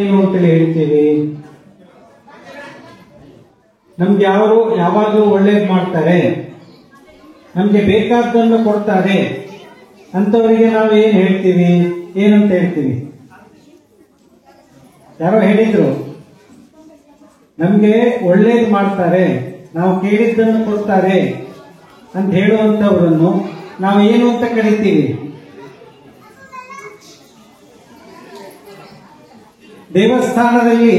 ಏನು ಅಂತೇಳಿ ಹೇಳ್ತೀವಿ. ನಮ್ಗೆ ಯಾವಾಗಲೂ ಒಳ್ಳೇದು ಮಾಡ್ತಾರೆ, ನಮ್ಗೆ ಬೇಕಾದ್ದನ್ನು ಕೊಡ್ತಾರೆ ಅಂತವರಿಗೆ ನಾವು ಏನ್ ಹೇಳ್ತೀವಿ, ಏನಂತ ಹೇಳ್ತೀವಿ? ಯಾರೋ ಹೇಳಿದ್ರು, ನಮ್ಗೆ ಒಳ್ಳೇದು ಮಾಡ್ತಾರೆ, ನಾವು ಕೇಳಿದ್ದನ್ನು ಕೊಡ್ತಾರೆ ಅಂತ ಹೇಳುವಂತವರನ್ನು ನಾವು ಏನು ಅಂತ ಕರಿತೀವಿ? ದೇವಸ್ಥಾನದಲ್ಲಿ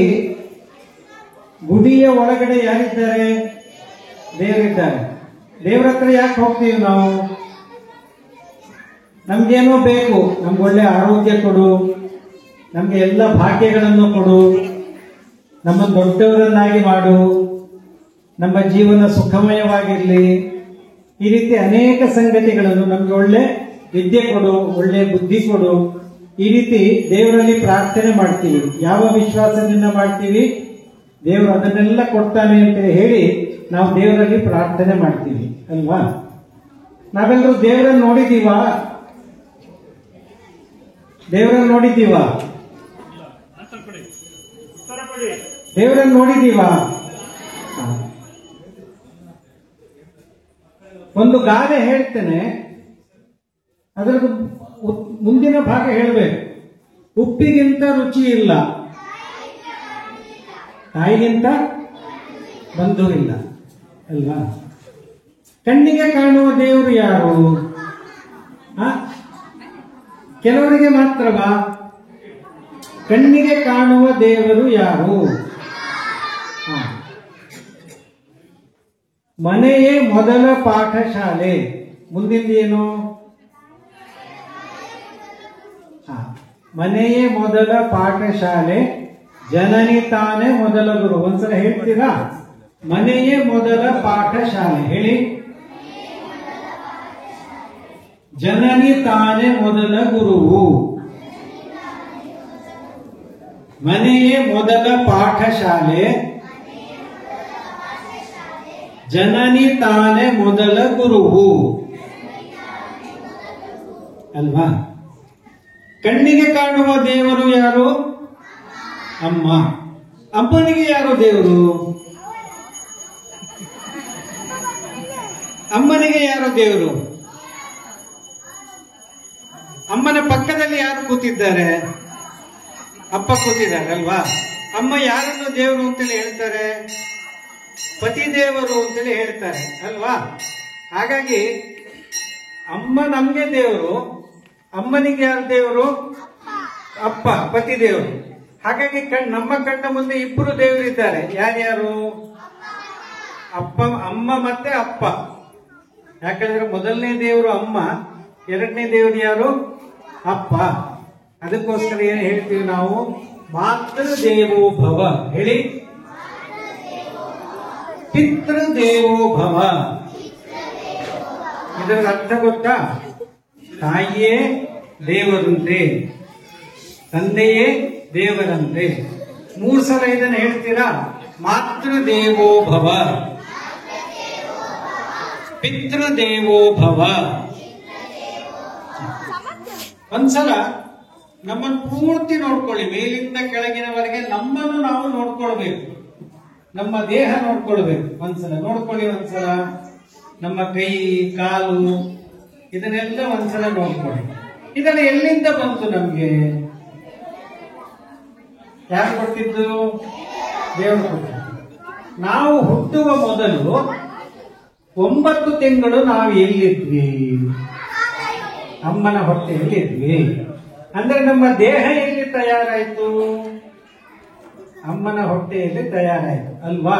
ಗುಡಿಯ ಒಳಗಡೆ ಯಾರಿದ್ದಾರೆ? ದೇವರಿದ್ದಾರೆ. ದೇವರ ಹತ್ರ ಯಾಕೆ ಹೋಗ್ತೀವಿ ನಾವು? ನಮ್ಗೇನೋ ಬೇಕು, ನಮ್ಗೆ ಒಳ್ಳೆ ಆರೋಗ್ಯ ಕೊಡು, ನಮ್ಗೆ ಎಲ್ಲ ಭಾಗ್ಯಗಳನ್ನು ಕೊಡು, ನಮ್ಮನ್ನು ದೊಡ್ಡವರನ್ನಾಗಿ ಮಾಡು, ನಮ್ಮ ಜೀವನ ಸುಖಮಯವಾಗಿರಲಿ, ಈ ರೀತಿ ಅನೇಕ ಸಂಗತಿಗಳನ್ನು, ನಮ್ಗೆ ಒಳ್ಳೆ ವಿದ್ಯೆ ಕೊಡು, ಒಳ್ಳೆ ಬುದ್ಧಿ ಕೊಡು, ಈ ರೀತಿ ದೇವರಲ್ಲಿ ಪ್ರಾರ್ಥನೆ ಮಾಡ್ತೀವಿ. ಯಾವ ವಿಶ್ವಾಸದಿಂದ ಮಾಡ್ತೀವಿ? ದೇವರು ಅದನ್ನೆಲ್ಲ ಕೊಡ್ತಾನೆ ಅಂತ ಹೇಳಿ ನಾವು ದೇವರಲ್ಲಿ ಪ್ರಾರ್ಥನೆ ಮಾಡ್ತೀವಿ ಅಲ್ವಾ? ನಾವೆಲ್ಲರೂ ದೇವರನ್ನು ನೋಡಿದೀವಾ? ದೇವರನ್ನು ನೋಡಿದ್ದೀವಾ? ದೇವರನ್ನು ನೋಡಿದ್ದೀವಾ? ಒಂದು ಗಾದೆ ಹೇಳ್ತೇನೆ, ಅದರದ್ದು ಮುಂದಿನ ಭಾಗ ಹೇಳಬೇಕು. ಉಪ್ಪಿಗಿಂತ ರುಚಿ ಇಲ್ಲ, ತಾಯಿಗಿಂತ ಬಂಧು ಇಲ್ಲ ಅಲ್ವಾ? ಕಣ್ಣಿಗೆ ಕಾಣುವ ದೇವರು ಯಾರು? ಕೆಲವರಿಗೆ ಮಾತ್ರವಾ? ಕಣ್ಣಿಗೆ ಕಾಣುವ ದೇವರು ಯಾರು? ಮನೆಯೇ ಮೊದಲ ಪಾಠಶಾಲೆ. ಮುಂದಿನ ಮನೆಯೇ ಮೊದಲ ಪಾಠಶಾಲೆ, ಜನನಿ ತಾನೇ ಮೊದಲ ಗುರು. ಒಂದ್ಸಲ ಹೇಳ್ತೀರಾ? ಮನೆಯೇ ಮೊದಲ ಪಾಠಶಾಲೆ ಹೇಳಿ. ಜನನಿ ತಾನೇ ಮೊದಲ ಗುರುವು. ಮನೆಯೇ ಮೊದಲ ಪಾಠಶಾಲೆ, ಜನನಿ ತಾನೇ ಮೊದಲ ಗುರುವು ಅಲ್ವಾ? ಕಣ್ಣಿಗೆ ಕಾಣುವ ದೇವರು ಯಾರು? ಅಮ್ಮ. ಅಮ್ಮನಿಗೆ ಯಾರು ದೇವರು? ಅಮ್ಮನಿಗೆ ಯಾರು ದೇವರು? ಅಮ್ಮನ ಪಕ್ಕದಲ್ಲಿ ಯಾರು ಕೂತಿದ್ದಾರೆ? ಅಪ್ಪ ಕೂತಿದ್ದಾರೆ ಅಲ್ವಾ? ಅಮ್ಮ ಯಾರನ್ನು ದೇವರು ಅಂತೇಳಿ ಹೇಳ್ತಾರೆ? ಪತಿ ದೇವರು ಅಂತೇಳಿ ಹೇಳ್ತಾರೆ ಅಲ್ವಾ? ಹಾಗಾಗಿ ಅಮ್ಮ ನಮ್ಗೆ ದೇವರು, ಅಮ್ಮನಿಗೆ ಯಾರು ದೇವರು? ಅಪ್ಪ, ಪತಿ ದೇವರು. ಹಾಗಾಗಿ ನಮ್ಮ ಕಣ್ಣ ಮುಂದೆ ಇಬ್ಬರು ದೇವರಿದ್ದಾರೆ. ಯಾರ್ಯಾರು? ಅಮ್ಮ ಮತ್ತೆ ಅಪ್ಪ. ಯಾಕಂದ್ರೆ ಮೊದಲನೇ ದೇವರು ಅಮ್ಮ, ಎರಡನೇ ದೇವರು ಯಾರು? ಅಪ್ಪ. ಅದಕ್ಕೋಸ್ಕರ ಏನ್ ಹೇಳ್ತೀವಿ ನಾವು? ಮಾತೃ ದೇವೋ ಭವ ಹೇಳಿ, ಪಿತೃ ದೇವೋ ಭವ. ಇದರ ಅರ್ಥ ಗೊತ್ತಾ? ತಾಯಿಯೇ ದೇವರಂತೆ, ತಂದೆಯೇ ದೇವರಂತೆ. 3 ಸಲ ಇದನ್ನು ಹೇಳ್ತೀರಾ? ಮಾತೃ ದೇವೋ ಭವ, ಪಿತೃ ದೇವೋ ಭವ. ಒಂದ್ಸಲ ನಮ್ಮನ್ನು ಪೂರ್ತಿ ನೋಡ್ಕೊಳ್ಳಿ, ಮೇಲಿಂದ ಕೆಳಗಿನವರೆಗೆ ನಮ್ಮನ್ನು ನಾವು ನೋಡ್ಕೊಳ್ಬೇಕು. ನಮ್ಮ ದೇಹ ನೋಡ್ಕೊಳ್ಬೇಕು. ಒಂದ್ಸಲ ನೋಡ್ಕೊಳ್ಳಿ. ಒಂದ್ಸಲ ನಮ್ಮ ಕೈ, ಕಾಲು, ಇದನ್ನೆಲ್ಲ ಒಂದ್ಸಲ ನೋಡ್ಕೊಳ್ಳಿ. ಇದೆಲ್ಲ ಎಲ್ಲಿಂದ ಬಂತು ನಮ್ಗೆ? ಯಾರು ಕೊಟ್ಟಿದ್ದು? ದೇವರು ಕೊಟ್ಟಿದ್ದು. ನಾವು ಹುಟ್ಟುವ ಮೊದಲು 9 ತಿಂಗಳು ನಾವು ಎಲ್ಲಿದ್ವಿ? ಅಮ್ಮನ ಹೊಟ್ಟೆಯಲ್ಲಿದ್ವಿ. ಅಂದ್ರೆ ನಮ್ಮ ದೇಹ ಎಲ್ಲಿ ತಯಾರಾಯ್ತು? ಅಮ್ಮನ ಹೊಟ್ಟೆಯಲ್ಲಿ ತಯಾರಾಯ್ತು ಅಲ್ವಾ?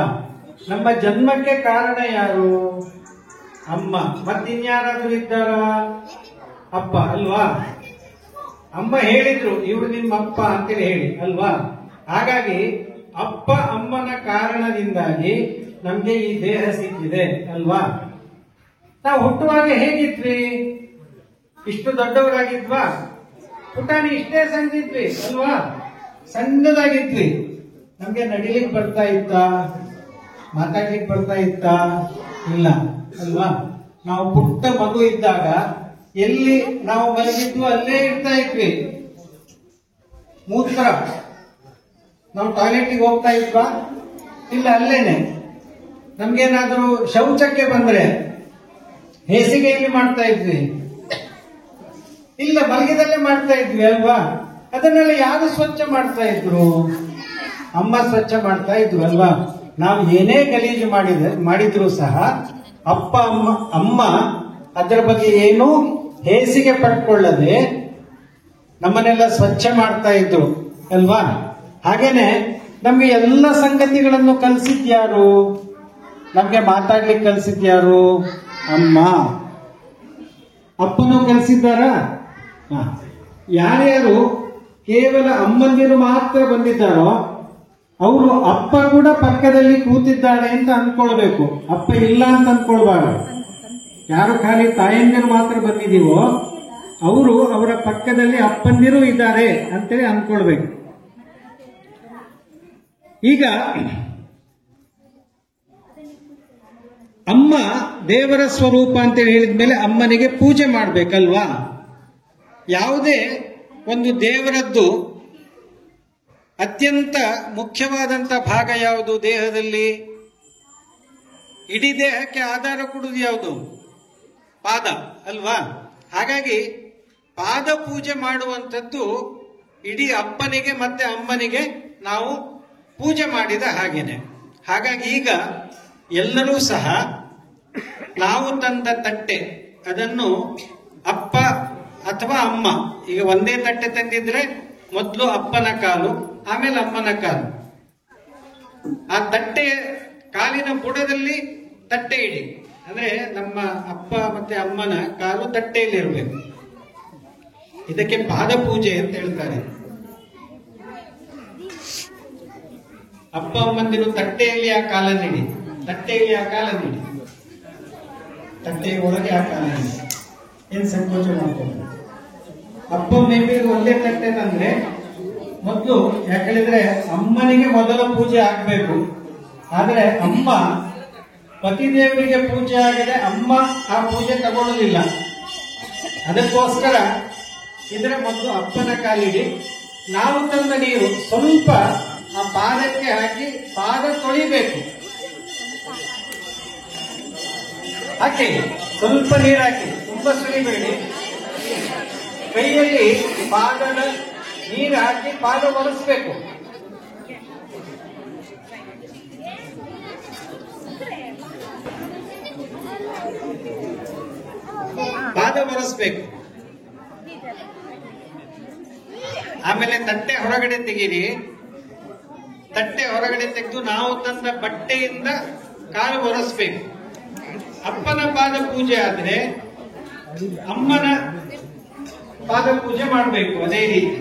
ನಮ್ಮ ಜನ್ಮಕ್ಕೆ ಕಾರಣ ಯಾರು? ಅಮ್ಮ. ಮತ್ತಿನ್ಯಾರಾದ್ರೂ ಇದ್ದಾರ? ಅಪ್ಪ ಅಲ್ವಾ? ಅಮ್ಮ ಹೇಳಿದ್ರು ಇವರು ನಿಮ್ಮ ಅಪ್ಪ ಅಂತೇಳಿ ಹೇಳಿ ಅಲ್ವಾ? ಹಾಗಾಗಿ ಅಪ್ಪ ಅಮ್ಮನ ಕಾರಣದಿಂದಾಗಿ ನಮ್ಗೆ ಈ ದೇಹ ಸಿಕ್ಕಿದೆ ಅಲ್ವಾ? ನಾವು ಹುಟ್ಟುವಾಗ ಹೇಗಿದ್ವಿ? ಇಷ್ಟು ದೊಡ್ಡವರಾಗಿದ್ವಾ? ಪುಟಾಣಿ ಇಷ್ಟೇ ಸಣ್ಣದಿದ್ವಿ ಅಲ್ವಾ? ಸಣ್ಣದಾಗಿದ್ವಿ. ನಮ್ಗೆ ನಡಿಲಿಕ್ಕೆ ಬರ್ತಾ ಇತ್ತ? ಮಾತಾಡ್ಲಿಕ್ಕೆ ಬರ್ತಾ ಇತ್ತ? ಇಲ್ಲ ಅಲ್ವಾ? ನಾವು ಪುಟ್ಟ ಮಗು ಇದ್ದಾಗ ಎಲ್ಲಿ ನಾವು ಮಲಗಿದ್ವು ಅಲ್ಲೇ ಇರ್ತಾ ಇದ್ವಿ. ಮೂತ್ರ ನಾವು ಟಾಯ್ಲೆಟ್ಗೆ ಹೋಗ್ತಾ ಇದ್ವಾ? ಇಲ್ಲ, ಅಲ್ಲೇನೆ. ನಮ್ಗೇನಾದ್ರೂ ಶೌಚಕ್ಕೆ ಬಂದ್ರೆ ಹೇಸಿಗೆಯಲ್ಲಿ ಮಾಡ್ತಾ ಇದ್ವಿ? ಇಲ್ಲ, ಮಲಗಿದಲ್ಲೇ ಮಾಡ್ತಾ ಇದ್ವಿ ಅಲ್ವಾ? ಅದನ್ನೆಲ್ಲ ಯಾರು ಸ್ವಚ್ಛ ಮಾಡ್ತಾ ಇದ್ರು? ಅಮ್ಮ ಸ್ವಚ್ಛ ಮಾಡ್ತಾ ಇದ್ರು ಅಲ್ವಾ? ನಾವು ಏನೇ ಗಲೀಜು ಮಾಡಿದ್ರು ಸಹ ಅಮ್ಮ ಅದರ ಬಗ್ಗೆ ಏನೂ ಹೇಸಿಗೆ ಪಡ್ಕೊಳ್ಳದೆ ನಮ್ಮನ್ನೆಲ್ಲ ಸ್ವಚ್ಛ ಮಾಡ್ತಾ ಇದ್ರು ಅಲ್ವಾ? ಹಾಗೇನೆ ನಮ್ಗೆ ಎಲ್ಲ ಸಂಗತಿಗಳನ್ನು ಕಲಿಸಿದ್ಯಾರು? ನಮ್ಗೆ ಮಾತಾಡ್ಲಿಕ್ಕೆ ಕಲಿಸಿದ್ಯಾರು? ಅಮ್ಮ. ಅಪ್ಪನೂ ಕಲಿಸಿದ್ದಾರ? ಯಾರ್ಯಾರು ಕೇವಲ ಅಮ್ಮಂದಿರು ಮಾತ್ರ ಬಂದಿದ್ದಾರೋ ಅವರು ಅಪ್ಪ ಕೂಡ ಪಕ್ಕದಲ್ಲಿ ಕೂತಿದ್ದಾರೆ ಅಂತ ಅನ್ಕೊಳ್ಬೇಕು. ಅಪ್ಪ ಇಲ್ಲ ಅಂತ ಅನ್ಕೊಳ್ಬಾರ್ದು. ಯಾರು ಖಾಲಿ ತಾಯಂದಿರು ಮಾತ್ರ ಬಂದಿದೀವೋ ಅವರು ಅವರ ಪಕ್ಕದಲ್ಲಿ ಅಪ್ಪಂದಿರು ಇದ್ದಾರೆ ಅಂತೇಳಿ ಅನ್ಕೊಳ್ಬೇಕು. ಈಗ ಅಮ್ಮ ದೇವರ ಸ್ವರೂಪ ಅಂತ ಹೇಳಿದ್ಮೇಲೆ ಅಮ್ಮನಿಗೆ ಪೂಜೆ ಮಾಡ್ಬೇಕಲ್ವಾ? ಯಾವುದೇ ಒಂದು ದೇವರದ್ದು ಅತ್ಯಂತ ಮುಖ್ಯವಾದಂತ ಭಾಗ ಯಾವುದು ದೇಹದಲ್ಲಿ? ಇಡೀ ದೇಹಕ್ಕೆ ಆಧಾರ ಕೊಡುವುದು ಯಾವುದು? ಪಾದ ಅಲ್ವಾ? ಹಾಗಾಗಿ ಪಾದ ಪೂಜೆ ಮಾಡುವಂಥದ್ದು ಇಡೀ ಅಪ್ಪನಿಗೆ ಮತ್ತೆ ಅಮ್ಮನಿಗೆ ನಾವು ಪೂಜೆ ಮಾಡಿದ ಹಾಗೇನೆ. ಹಾಗಾಗಿ ಈಗ ಎಲ್ಲರೂ ಸಹ ನಾವು ತಂದ ತಟ್ಟೆ ಅದನ್ನು ಅಪ್ಪ ಅಥವಾ ಅಮ್ಮ, ಈಗ ಒಂದೇ ತಟ್ಟೆ ತಂದಿದ್ರೆ ಮೊದಲು ಅಪ್ಪನ ಕಾಲು, ಆಮೇಲೆ ಅಮ್ಮನ ಕಾಲು. ಆ ತಟ್ಟೆ ಕಾಲಿನ ಬುಡದಲ್ಲಿ ತಟ್ಟೆ ಇಡಿ. ಅಂದ್ರೆ ನಮ್ಮ ಅಪ್ಪ ಮತ್ತೆ ಅಮ್ಮನ ಕಾಲು ತಟ್ಟೆಯಲ್ಲಿ ಇರಬೇಕು. ಇದಕ್ಕೆ ಪಾದ ಪೂಜೆ ಅಂತ ಹೇಳ್ತಾರೆ. ಅಪ್ಪ ಅಮ್ಮಂದಿರು ತಟ್ಟೆಯಲ್ಲಿ ಆ ಕಾಲನ್ನಿಡಿ, ತಟ್ಟೆಯಲ್ಲಿ ಆ ಕಾಲನ್ನಿಡಿ, ತಟ್ಟೆಯ ಒಳಗೆ ಆ ಕಾಲನ್ನಿಡಿ. ಏನ್ ಸಂಕೋಚ ಮಾಡ್ತಾರೆ? ಅಪ್ಪ ಮೇಬಿಗೆ ಒಂದೇ ತಟ್ಟೆ ತಂದ್ರೆ ಮೊದಲು, ಯಾಕಂದ್ರೆ ಅಮ್ಮನಿಗೆ ಮೊದಲ ಪೂಜೆ ಆಗ್ಬೇಕು. ಆದ್ರೆ ಅಮ್ಮ ಪತಿದೇವರಿಗೆ ಪೂಜೆ ಆಗಿದೆ, ಅಮ್ಮ ಆ ಪೂಜೆ ತಗೊಳ್ಳೋದಿಲ್ಲ. ಅದಕ್ಕೋಸ್ಕರ ಇದರ ಮೊದಲು ಅಪ್ಪನ ಕಾಲಿಡಿ. ನಾವು ತಂದ ನೀರು ಸ್ವಲ್ಪ ಆ ಪಾದಕ್ಕೆ ಹಾಕಿ ಪಾದ ತೊಳಿಬೇಕು. ಹಾಕಿ ಸ್ವಲ್ಪ ನೀರು ಹಾಕಿ, ತುಂಬಾ ಸುರಿಬೇಡಿ. ಕೈಯಲ್ಲಿ ಪಾದದ ನೀರು ಹಾಕಿ ಪಾದ ಒರೆಸ್ಬೇಕು. ಪಾದ ಒರೆಸ್ಬೇಕು. ಆಮೇಲೆ ತಟ್ಟೆ ಹೊರಗಡೆ ತೆಗೀರಿ. ತಟ್ಟೆ ಹೊರಗಡೆ ತೆಗೆದು ನಾವು ತಂದ ಬಟ್ಟೆಯಿಂದ ಕಾಲು ಒರೆಸ್ಬೇಕು. ಅಪ್ಪನ ಪಾದ ಪೂಜೆ ಆದ್ರೆ ಅಮ್ಮನ ಪಾದ ಪೂಜೆ ಮಾಡಬೇಕು. ಅದೇ ರೀತಿ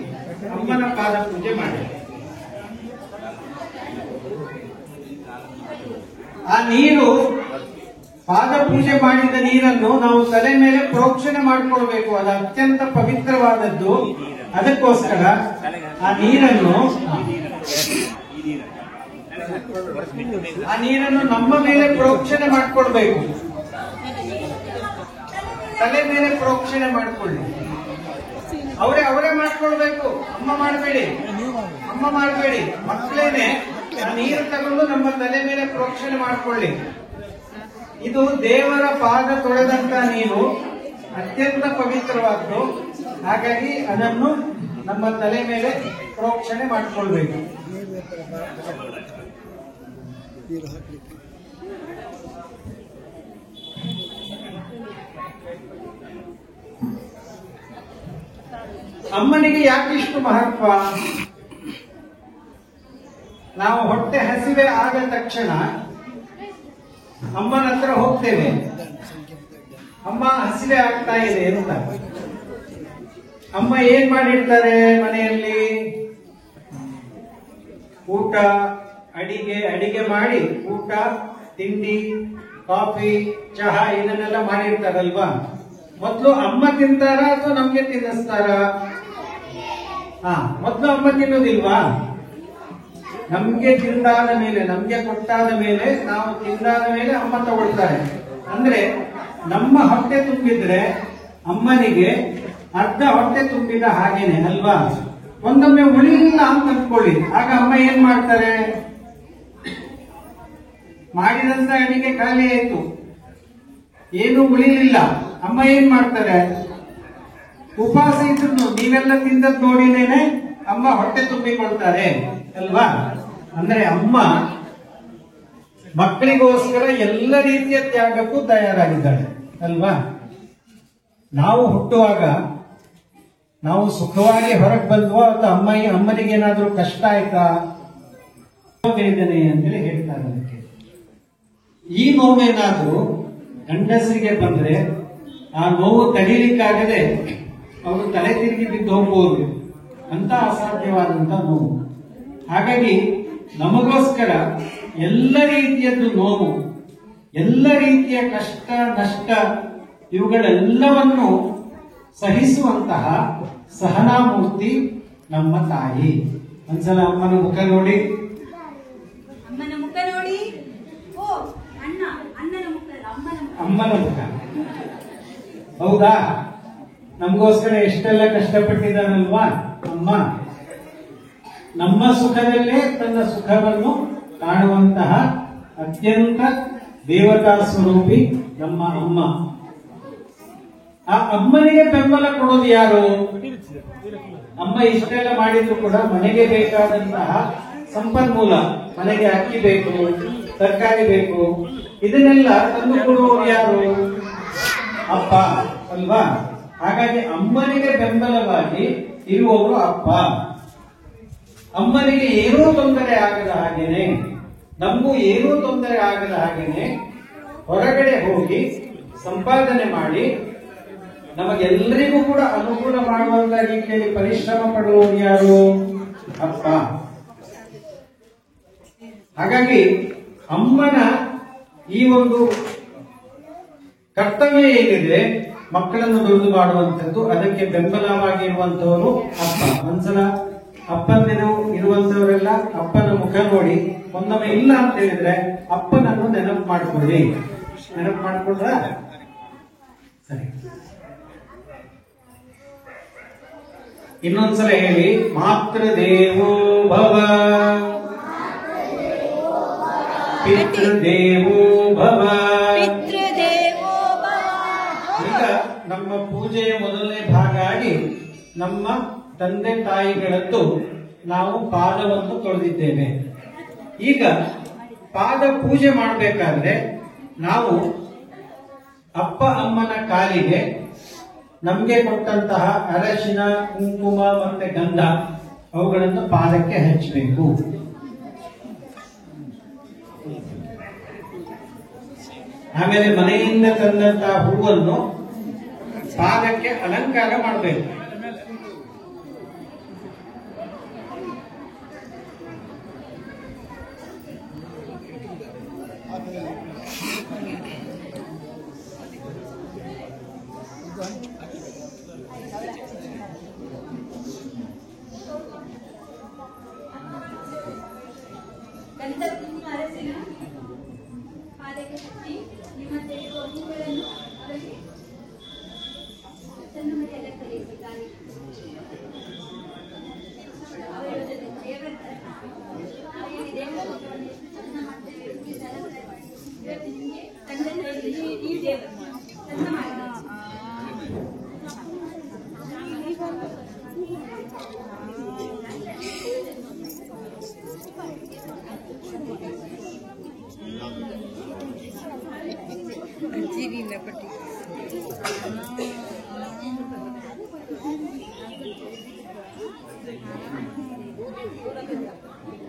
ಅಮ್ಮನ ಪಾದ ಪೂಜೆ ಮಾಡಿ ಆ ನೀರು, ಪಾದ ಪೂಜೆ ಮಾಡಿದ ನೀರನ್ನು ನಾವು ತಲೆ ಮೇಲೆ ಪ್ರೋಕ್ಷಣೆ ಮಾಡಿಕೊಳ್ಬೇಕು. ಅದು ಅತ್ಯಂತ ಪವಿತ್ರವಾದದ್ದು. ಅದಕ್ಕೋಸ್ಕರ ಆ ನೀರನ್ನು ನಮ್ಮ ಮೇಲೆ ಪ್ರೋಕ್ಷಣೆ ಮಾಡಿಕೊಳ್ಬೇಕು. ತಲೆ ಮೇಲೆ ಪ್ರೋಕ್ಷಣೆ ಮಾಡಿಕೊಳ್ಳಿ. ಅವರೇ ಮಾಡ್ಕೊಳ್ಬೇಕು. ಅಮ್ಮ ಮಾಡಬೇಡಿ. ಮಕ್ಕಳೇನೆ ಆ ನೀರು ತಗೊಂಡು ನಮ್ಮ ತಲೆ ಮೇಲೆ ಪ್ರೋಕ್ಷಣೆ ಮಾಡಿಕೊಳ್ಳಿ. ಇದು ದೇವರ ಪಾದ ತೊಳೆದಂತ ನೀರು, ಅತ್ಯಂತ ಪವಿತ್ರವಾದ್ದು. ಹಾಗಾಗಿ ಅದನ್ನು ನಮ್ಮ ತಲೆ ಮೇಲೆ ಪ್ರೋಕ್ಷಣೆ ಮಾಡಿಕೊಳ್ಬೇಕು. ಅಮ್ಮನಿಗೆ ಯಾಕಿಷ್ಟು ಮಹತ್ವ? ನಾವು ಹೊಟ್ಟೆ ಹಸಿವೆ ಆದ ತಕ್ಷಣ ಅಮ್ಮನ ಹತ್ರ ಹೋಗ್ತೇವೆ. ಅಮ್ಮ ಹಸಿವೆ ಆಗ್ತಾ ಇದೆ ಅಂತ. ಅಮ್ಮ ಏನ್ ಮಾಡಿರ್ತಾರೆ ಮನೆಯಲ್ಲಿ? ಊಟ, ಅಡಿಗೆ ಮಾಡಿ ಊಟ, ತಿಂಡಿ, ಕಾಫಿ, ಚಹಾ ಇದನ್ನೆಲ್ಲ ಮಾಡಿರ್ತಾರಲ್ವಾ? ಮೊದಲು ಅಮ್ಮ ತಿಂತಾರ ಅಥವಾ ನಮ್ಗೆ ತಿನ್ನಿಸ್ತಾರ? ಮೊದಲು ಅಮ್ಮ ತಿನ್ನೋದಿಲ್ವಾ? ನಮ್ಗೆ ತಿಂದಾದ ಮೇಲೆ, ನಮ್ಗೆ ಕೊಟ್ಟಾದ ಮೇಲೆ, ನಾವು ತಿಂದಾದ ಮೇಲೆ ಅಮ್ಮ ತಗೊಳ್ತಾರೆ. ಅಂದ್ರೆ ನಮ್ಮ ಹೊಟ್ಟೆ ತುಂಬಿದ್ರೆ ಅಮ್ಮನಿಗೆ ಅರ್ಧ ಹೊಟ್ಟೆ ತುಂಬಿದ ಹಾಗೇನೆ ಅಲ್ವಾ? ಒಂದೊಮ್ಮೆ ಉಳಿಲಿಲ್ಲ ಅಂತ ಅಂದ್ಕೊಳ್ಳಿ, ಆಗ ಅಮ್ಮ ಏನ್ ಮಾಡ್ತಾರೆ? ಮಾಡಿದಂತ ಅಡಿಗೆ ಖಾಲಿ ಆಯ್ತು, ಏನು ಉಳಿಲಿಲ್ಲ. ಅಮ್ಮ ಏನ್ ಮಾಡ್ತಾರೆ? ಉಪವಾಸ ಇದ್ರು ನೀವೆಲ್ಲ ತಿಂದದ್ ನೋಡಿನೇನೆ ಅಮ್ಮ ಹೊಟ್ಟೆ ತುಂಬಿಕೊಳ್ತಾರೆ ಅಲ್ವಾ? ಅಂದ್ರೆ ಅಮ್ಮ ಮಕ್ಕಳಿಗೋಸ್ಕರ ಎಲ್ಲ ರೀತಿಯ ತ್ಯಾಗಕ್ಕೂ ತಯಾರಾಗಿದ್ದಾಳೆ ಅಲ್ವಾ? ನಾವು ಹುಟ್ಟುವಾಗ ನಾವು ಸುಖವಾಗಿ ಹೊರಗೆ ಬಂದ್ವೋ ಅಥವಾ ಅಮ್ಮನಿಗೆ ಏನಾದ್ರೂ ಕಷ್ಟ ಆಯ್ತಾ? ವೇದನೆ ಅಂತೇಳಿ ಹೇಳ್ತಾರೆ ಅದಕ್ಕೆ. ಈ ನೋವೇನಾದ್ರೂ ಗಂಡಸರಿಗೆ ಬಂದ್ರೆ ಆ ನೋವು ತಡೀಲಿಕ್ಕಾಗದೆ ಅವರು ತಲೆ ತಿರುಗಿ ಬಿದ್ದು ಹೋಗ್ಬೋದು, ಅಂತ ಅಸಾಧ್ಯವಾದಂತ ನೋವು. ಹಾಗಾಗಿ ನಮಗೋಸ್ಕರ ಎಲ್ಲ ರೀತಿಯದ್ದು ನೋವು, ಎಲ್ಲ ರೀತಿಯ ಕಷ್ಟ ನಷ್ಟ ಇವುಗಳೆಲ್ಲವನ್ನು ಸಹಿಸುವಂತಹ ಸಹನಾಮೂರ್ತಿ ನಮ್ಮ ತಾಯಿ. ಒಂದ್ಸಲ ಅಮ್ಮನ ಮುಖ ನೋಡಿ, ಅಮ್ಮನ ಮುಖ ನೋಡಿ. ಓ ಅಣ್ಣ, ಅಣ್ಣನ ಮುಖ ಅಲ್ಲ, ಅಮ್ಮನ ಮುಖ. ಹೌದಾ? ನಮಗೋಸ್ಕರ ಎಷ್ಟೆಲ್ಲ ಕಷ್ಟಪಟ್ಟಿದ್ದಾನಲ್ವಾ ಅಮ್ಮ. ನಮ್ಮ ಸುಖದಲ್ಲೇ ತನ್ನ ಸುಖವನ್ನು ಕಾಣುವಂತಹ ಅತ್ಯಂತ ದೇವತಾ ಸ್ವರೂಪಿ ನಮ್ಮ ಅಮ್ಮ. ಆ ಅಮ್ಮನಿಗೆ ಬೆಂಬಲ ಕೊಡೋದು ಯಾರು? ಅಮ್ಮ ಇಷ್ಟೆಲ್ಲ ಮಾಡಿದ್ರು ಕೂಡ ಮನೆಗೆ ಬೇಕಾದಂತಹ ಸಂಪನ್ಮೂಲ, ಮನೆಗೆ ಅಕ್ಕಿ ಬೇಕು, ತರಕಾರಿ ಬೇಕು, ಇದನ್ನೆಲ್ಲ ತಂದು ಕೊಡುವವರು ಯಾರು? ಅಪ್ಪ ಅಲ್ವಾ? ಹಾಗಾಗಿ ಅಮ್ಮನಿಗೆ ಬೆಂಬಲವಾಗಿ ಇರುವವರು ಅಪ್ಪ. ಅಮ್ಮನಿಗೆ ಏನೂ ತೊಂದರೆ ಆಗದ ಹಾಗೇನೆ, ನಮಗೂ ಏನೂ ತೊಂದರೆ ಆಗದ ಹಾಗೇನೆ ಹೊರಗಡೆ ಹೋಗಿ ಸಂಪಾದನೆ ಮಾಡಿ ನಮಗೆಲ್ಲರಿಗೂ ಕೂಡ ಅನುಕೂಲ ಮಾಡುವಂತ ರೀತಿಯಲ್ಲಿ ಪರಿಶ್ರಮ ಪಡುವವರು ಯಾರು? ಅಪ್ಪ. ಹಾಗಾಗಿ ಅಮ್ಮನ ಈ ಒಂದು ಕರ್ತವ್ಯ ಏನಿದೆ, ಮಕ್ಕಳನ್ನು ದೊಡ್ಡದು ಮಾಡುವಂಥದ್ದು, ಅದಕ್ಕೆ ಬೆಂಬಲವಾಗಿರುವಂತವರು ಅಪ್ಪ. ಒಂದ್ಸಲ ಅಪ್ಪಂದಿರು ಇರುವಂತವರೆಲ್ಲ ಅಪ್ಪನ ಮುಖ ನೋಡಿ, ಒಂದೊಮ್ಮೆ ಇಲ್ಲ ಅಂತ ಹೇಳಿದ್ರೆ ಅಪ್ಪನನ್ನು ನೆನಪು ಮಾಡ್ಕೊಳ್ಳಿ. ನೆನಪು ಮಾಡ್ಕೊಂಡ್ರ ಸರಿ. ಇನ್ನೊಂದ್ಸಲ ಹೇಳಿ, ಮಾತೃದೇವೋ ಭವ, ಪಿತೃದೇವೋ ಭವ. ಈಗ ನಮ್ಮ ಪೂಜೆಯ ಮೊದಲನೇ ಭಾಗ ಆಗಿ ನಮ್ಮ ತಂದೆ ತಾಯಿಗಳದ್ದು ನಾವು ಪಾದವನ್ನು ತೊಳೆದಿದ್ದೇವೆ. ಈಗ ಪಾದ ಪೂಜೆ ಮಾಡಬೇಕಾದ್ರೆ ನಾವು ಅಪ್ಪ ಅಮ್ಮನ ಕಾಲಿಗೆ ನಮ್ಗೆ ಕೊಟ್ಟಂತಹ ಅರಶಿನ, ಕುಂಕುಮ ಮತ್ತೆ ಗಂಧ ಅವುಗಳನ್ನು ಪಾದಕ್ಕೆ ಹಚ್ಚಬೇಕು. ಆಮೇಲೆ ಮನೆಯಿಂದ ತಂದಂತಹ ಹೂವನ್ನು ಪಾದಕ್ಕೆ ಅಲಂಕಾರ ಮಾಡಬೇಕು.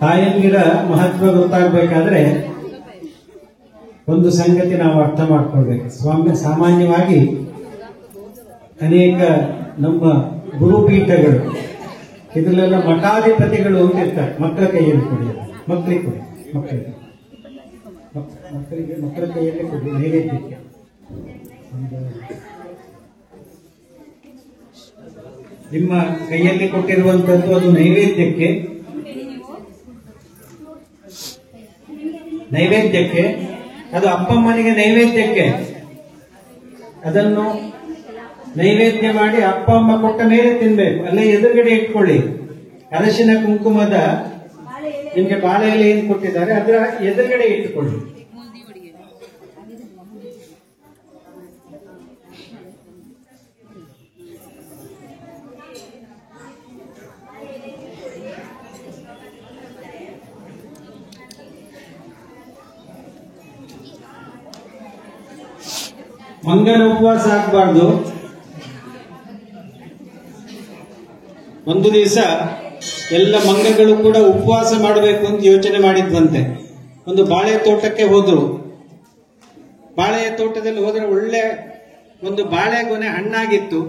ತಾಯಂದಿರ ಮಹತ್ವ ಗೊತ್ತಾಗಬೇಕಾದ್ರೆ ಒಂದು ಸಂಗತಿ ನಾವು ಅರ್ಥ ಮಾಡ್ಕೊಳ್ಬೇಕು. ಸಾಮಾನ್ಯವಾಗಿ ಅನೇಕ ನಮ್ಮ ಗುರುಪೀಠಗಳು ಇದರಲ್ಲೆಲ್ಲ ಮಠಾಧಿಪತಿಗಳು ಅಂತ ಇರ್ತಾರೆ. ಮಕ್ಕಳ ಕೈಯಲ್ಲಿ ಕೊಡಿ, ಮಕ್ಕಳಿಗೆ ಕೊಡಿ, ಮಕ್ಕಳ ಕೈಯಲ್ಲಿ ಕೊಡಿ ನೈವೇದ್ಯಕ್ಕೆ. ನಿಮ್ಮ ಕೈಯಲ್ಲಿ ಕೊಟ್ಟಿರುವಂತದ್ದು ಅದು ನೈವೇದ್ಯಕ್ಕೆ ಅದು ಅಪ್ಪಮ್ಮನಿಗೆ ನೈವೇದ್ಯಕ್ಕೆ ಅದನ್ನು ನೈವೇದ್ಯ ಮಾಡಿ ಅಪ್ಪ ಅಮ್ಮ ಕೊಟ್ಟ ಮೇಲೆ ತಿನ್ಬೇಕು. ಅಲ್ಲೇ ಎದುರುಗಡೆ ಇಟ್ಕೊಳ್ಳಿ. ಅರಶಿನ ಕುಂಕುಮದ ಬಾಳೆ ಎಲೆ ನಿಮ್ಗೆ ಬಾಳೆ ಎಲೆ ಏನು ಕೊಟ್ಟಿದ್ದಾರೆ ಅದರ ಎದುರುಗಡೆ ಇಟ್ಟುಕೊಳ್ಳಿ. ಮಂಗನ ಉಪವಾಸ ಆಗಬಾರ್ದು. ಒಂದು ದಿವಸ ಎಲ್ಲ ಮಂಗಗಳು ಕೂಡ ಉಪವಾಸ ಮಾಡಬೇಕು ಅಂತ ಯೋಚನೆ ಮಾಡಿದ್ವಂತೆ. ಒಂದು ಬಾಳೆ ತೋಟಕ್ಕೆ ಹೋದ್ರು. ಬಾಳೆಯ ತೋಟದಲ್ಲಿ ಹೋದ್ರೆ ಒಳ್ಳೆ ಒಂದು ಬಾಳೆಗೊನೆ ಹಣ್ಣಾಗಿತ್ತು.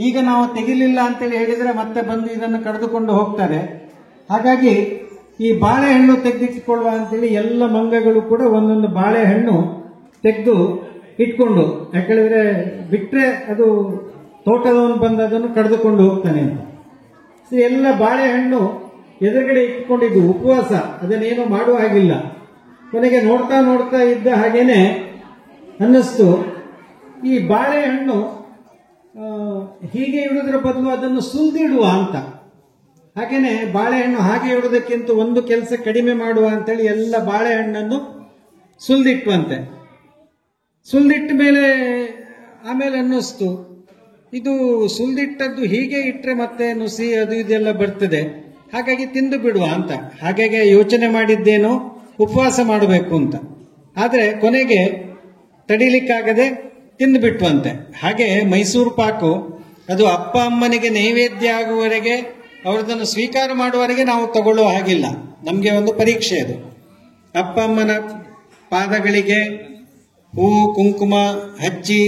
ಈಗ ನಾವು ತೆಗಿಲಿಲ್ಲ ಅಂತೇಳಿ ಹೇಳಿದ್ರೆ ಮತ್ತೆ ಬಂದು ಇದನ್ನು ಕಡಿದುಕೊಂಡು ಹೋಗ್ತಾರೆ. ಹಾಗಾಗಿ ಈ ಬಾಳೆಹಣ್ಣು ತೆಗೆದಿಟ್ಟುಕೊಳ್ಳುವ ಅಂತೇಳಿ ಎಲ್ಲ ಮಂಗಗಳು ಕೂಡ ಒಂದೊಂದು ಬಾಳೆಹಣ್ಣು ತೆಗೆದು ಇಟ್ಕೊಂಡು, ಯಾಕಂದ್ರೆ ಬಿಟ್ರೆ ಅದು ತೋಟದವನು ಬಂದು ಅದನ್ನು ಕಡಿದುಕೊಂಡು ಹೋಗ್ತಾನೆ ಅಂತ. ಎಲ್ಲ ಬಾಳೆಹಣ್ಣು ಎದುರುಗಡೆ ಇಟ್ಕೊಂಡಿದ್ದು ಉಪವಾಸ, ಅದನ್ನೇನು ಮಾಡುವ ಹಾಗಿಲ್ಲ. ಕೊನೆಗೆ ನೋಡ್ತಾ ನೋಡ್ತಾ ಇದ್ದ ಹಾಗೇನೆ ಅನ್ನಿಸ್ತು, ಈ ಬಾಳೆಹಣ್ಣು ಹೀಗೆ ಇಡುವುದರ ಬದಲು ಅದನ್ನು ಸುಲಿದಿಡುವ ಅಂತ. ಹಾಗೇನೆ ಬಾಳೆಹಣ್ಣು ಹಾಗೆ ಇಡುವುದಕ್ಕಿಂತ ಒಂದು ಕೆಲಸ ಕಡಿಮೆ ಮಾಡುವ ಅಂತೇಳಿ ಎಲ್ಲ ಬಾಳೆಹಣ್ಣನ್ನು ಸುಲಿದಿಟ್ಟುವಂತೆ. ಸುಲಿದಿಟ್ಟ ಮೇಲೆ ಆಮೇಲೆ ಅನ್ನಿಸ್ತು, ಇದು ಸುಲಿದಿಟ್ಟದ್ದು ಹೀಗೆ ಇಟ್ಟರೆ ಮತ್ತೆ ನುಸಿ ಅದು ಇದೆಲ್ಲ ಬರ್ತದೆ, ಹಾಗಾಗಿ ತಿಂದು ಬಿಡುವ ಅಂತ. ಹಾಗಾಗಿ ಯೋಚನೆ ಮಾಡಿದ್ದೇನೋ ಉಪವಾಸ ಮಾಡಬೇಕು ಅಂತ. ಆದರೆ ಕೊನೆಗೆ ತಡಿಲಿಕ್ಕಾಗದೆ ತಿಂದುಬಿಟ್ವಂತೆ. ಹಾಗೆ ಮೈಸೂರು ಪಾಕು ಅದು ಅಪ್ಪ ಅಮ್ಮನಿಗೆ ನೈವೇದ್ಯ ಆಗುವವರೆಗೆ, ಅವರದನ್ನು ಸ್ವೀಕಾರ ಮಾಡುವವರೆಗೆ ನಾವು ತಗೊಳ್ಳೋ ಹಾಗಿಲ್ಲ. ನಮಗೆ ಒಂದು ಪರೀಕ್ಷೆ ಅದು. ಅಪ್ಪ ಅಮ್ಮನ ಪಾದಗಳಿಗೆ ಹೂವು ಕುಂಕುಮ ಹಚ್ಚಿ,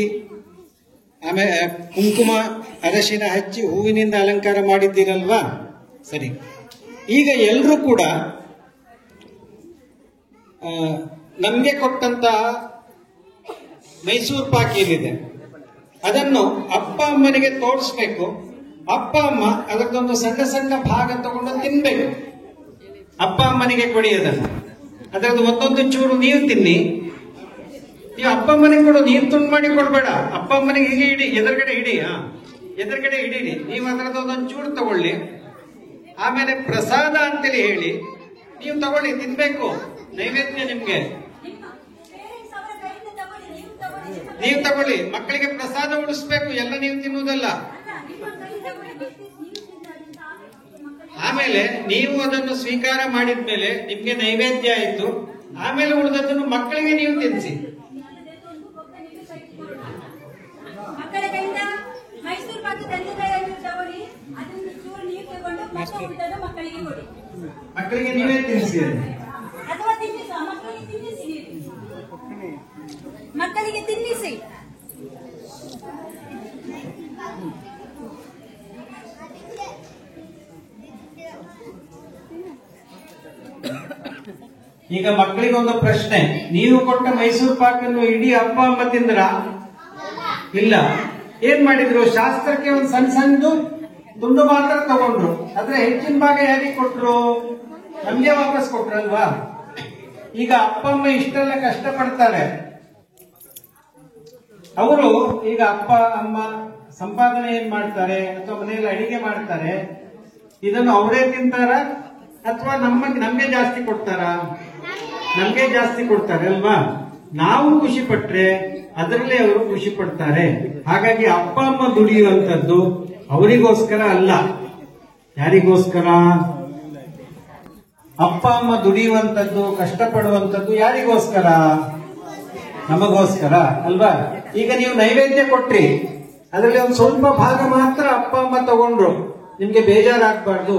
ಆಮೇಲೆ ಕುಂಕುಮ ಅರಶಿನ ಹಚ್ಚಿ ಹೂವಿನಿಂದ ಅಲಂಕಾರ ಮಾಡಿದ್ದೀರಲ್ವಾ, ಸರಿ. ಈಗ ಎಲ್ಲರೂ ಕೂಡ ನಮಗೆ ಕೊಟ್ಟಂತಹ ಮೈಸೂರು ಪಾಕ್ ಏನಿದೆ ಅದನ್ನು ಅಪ್ಪ ಅಮ್ಮನಿಗೆ ತೋರಿಸ್ಬೇಕು. ಅಪ್ಪ ಅಮ್ಮ ಅದಕ್ಕೊಂದು ಸಣ್ಣ ಸಣ್ಣ ಭಾಗ ತಗೊಂಡು ತಿನ್ಬೇಕು. ಅಪ್ಪ ಅಮ್ಮನಿಗೆ ಕೊಡಿ ಅದನ್ನು. ಅದರದ್ದು ಒಂದೊಂದು ಚೂರು ನೀವು ತಿನ್ನಿ. ನೀವು ಅಪ್ಪ ಅಮ್ಮನಿಗೆ ಕೊಡು, ನೀರು ತುಂಡು ಮಾಡಿ ಕೊಡ್ಬೇಡ. ಅಪ್ಪ ಅಮ್ಮನಿಗೆ ಹೀಗೆ ಇಡಿ, ಎದುರುಗಡೆ ಇಡಿ, ಎದುರುಗಡೆ ಇಡೀರಿ. ನೀವು ಅದರದ್ದು ಒಂದೊಂದು ಚೂರು ತಗೊಳ್ಳಿ. ಆಮೇಲೆ ಪ್ರಸಾದ ಅಂತೇಳಿ ಹೇಳಿ ನೀವು ತಗೊಳ್ಳಿ, ತಿನ್ಬೇಕು. ನೈವೇದ್ಯ ನಿಮ್ಗೆ, ನೀವು ತಗೊಳ್ಳಿ. ಮಕ್ಕಳಿಗೆ ಪ್ರಸಾದ ಉಳಿಸ್ಬೇಕು, ಎಲ್ಲ ನೀವು ತಿನ್ನುವುದಲ್ಲ. ಆಮೇಲೆ ನೀವು ಅದನ್ನು ಸ್ವೀಕಾರ ಮಾಡಿದ್ಮೇಲೆ ನಿಮ್ಗೆ ನೈವೇದ್ಯ ಆಯ್ತು. ಆಮೇಲೆ ಉಳಿದದನ್ನು ಮಕ್ಕಳಿಗೆ ನೀವು ತಿನ್ನಿಸಿ. ಮಕ್ಕಳ ಕೈಯಿಂದ ಮೈಸೂರು ಪಾಕು ತಂದೆ ತಗೊಳ್ಳಿ, ಅದನ್ನು ಚೂರು ನೀರು ತಗೊಂಡು ಮಕ್ಕಳಿಗೆ ಕೊಡಿ. ಮಕ್ಕಳಿಗೆ ನೀವೇ ತಿನ್ನಿಸಿ, ಅಥವಾ ತಿನ್ನಿಸ, ಮಕ್ಕಳಿಗೆ ತಿನ್ನಿಸಿ, ಮಕ್ಕಳಿಗೆ ತಿನ್ನಿಸಿ. ಈಗ ಮಕ್ಕಳಿಗೆ ಒಂದು ಪ್ರಶ್ನೆ, ನೀವು ಕೊಟ್ಟ ಮೈಸೂರು ಪಾಕನ್ನು ಇಡೀ ಅಪ್ಪ ಅಮ್ಮ ತಿಂದ್ರ? ಇಲ್ಲ. ಏನ್ ಮಾಡಿದ್ರು? ಶಾಸ್ತ್ರಕ್ಕೆ ಒಂದು ಸಣ್ಣ ಸಣ್ಣದು ತುಂಡು ಮಾತ್ರ ತಗೊಂಡ್ರು. ಆದ್ರೆ ಹೆಚ್ಚಿನ ಭಾಗ ಯಾರಿಗೆ ಕೊಟ್ರು? ನಮ್ಗೆ ವಾಪಸ್ ಕೊಟ್ರಲ್ವಾ. ಈಗ ಅಪ್ಪ ಅಮ್ಮ ಇಷ್ಟೆಲ್ಲ ಕಷ್ಟಪಡ್ತಾರೆ. ಅವರು ಈಗ ಅಪ್ಪ ಅಮ್ಮ ಸಂಪಾದನೆ ಏನ್ ಮಾಡ್ತಾರೆ ಅಥವಾ ಮನೆಯಲ್ಲಿ ಅಡಿಗೆ ಮಾಡ್ತಾರೆ, ಇದನ್ನು ಅವರೇ ತಿಂತಾರ ಅಥವಾ ನಮ್ಗೆ ಜಾಸ್ತಿ ಕೊಡ್ತಾರ? ನಮ್ಗೆ ಜಾಸ್ತಿ ಕೊಡ್ತಾರೆ ಅಲ್ವಾ. ನಾವು ಖುಷಿ ಪಟ್ರೆ ಅದರಲ್ಲೇ ಅವರು ಖುಷಿ ಪಡ್ತಾರೆ. ಹಾಗಾಗಿ ಅಪ್ಪ ಅಮ್ಮ ದುಡಿಯುವಂತದ್ದು ಅವರಿಗೋಸ್ಕರ ಅಲ್ಲ. ಯಾರಿಗೋಸ್ಕರ? ಅಪ್ಪ ಅಮ್ಮ ದುಡಿಯುವಂತದ್ದು, ಕಷ್ಟಪಡುವಂತದ್ದು ಯಾರಿಗೋಸ್ಕರ? ನಮಗೋಸ್ಕರ ಅಲ್ವಾ. ಈಗ ನೀವು ನೈವೇದ್ಯ ಕೊಟ್ರಿ, ಅದರಲ್ಲಿ ಒಂದು ಸ್ವಲ್ಪ ಭಾಗ ಮಾತ್ರ ಅಪ್ಪ ಅಮ್ಮ ತಗೊಂಡ್ರು. ನಿಮ್ಗೆ ಬೇಜಾರಾಗಬಾರ್ದು.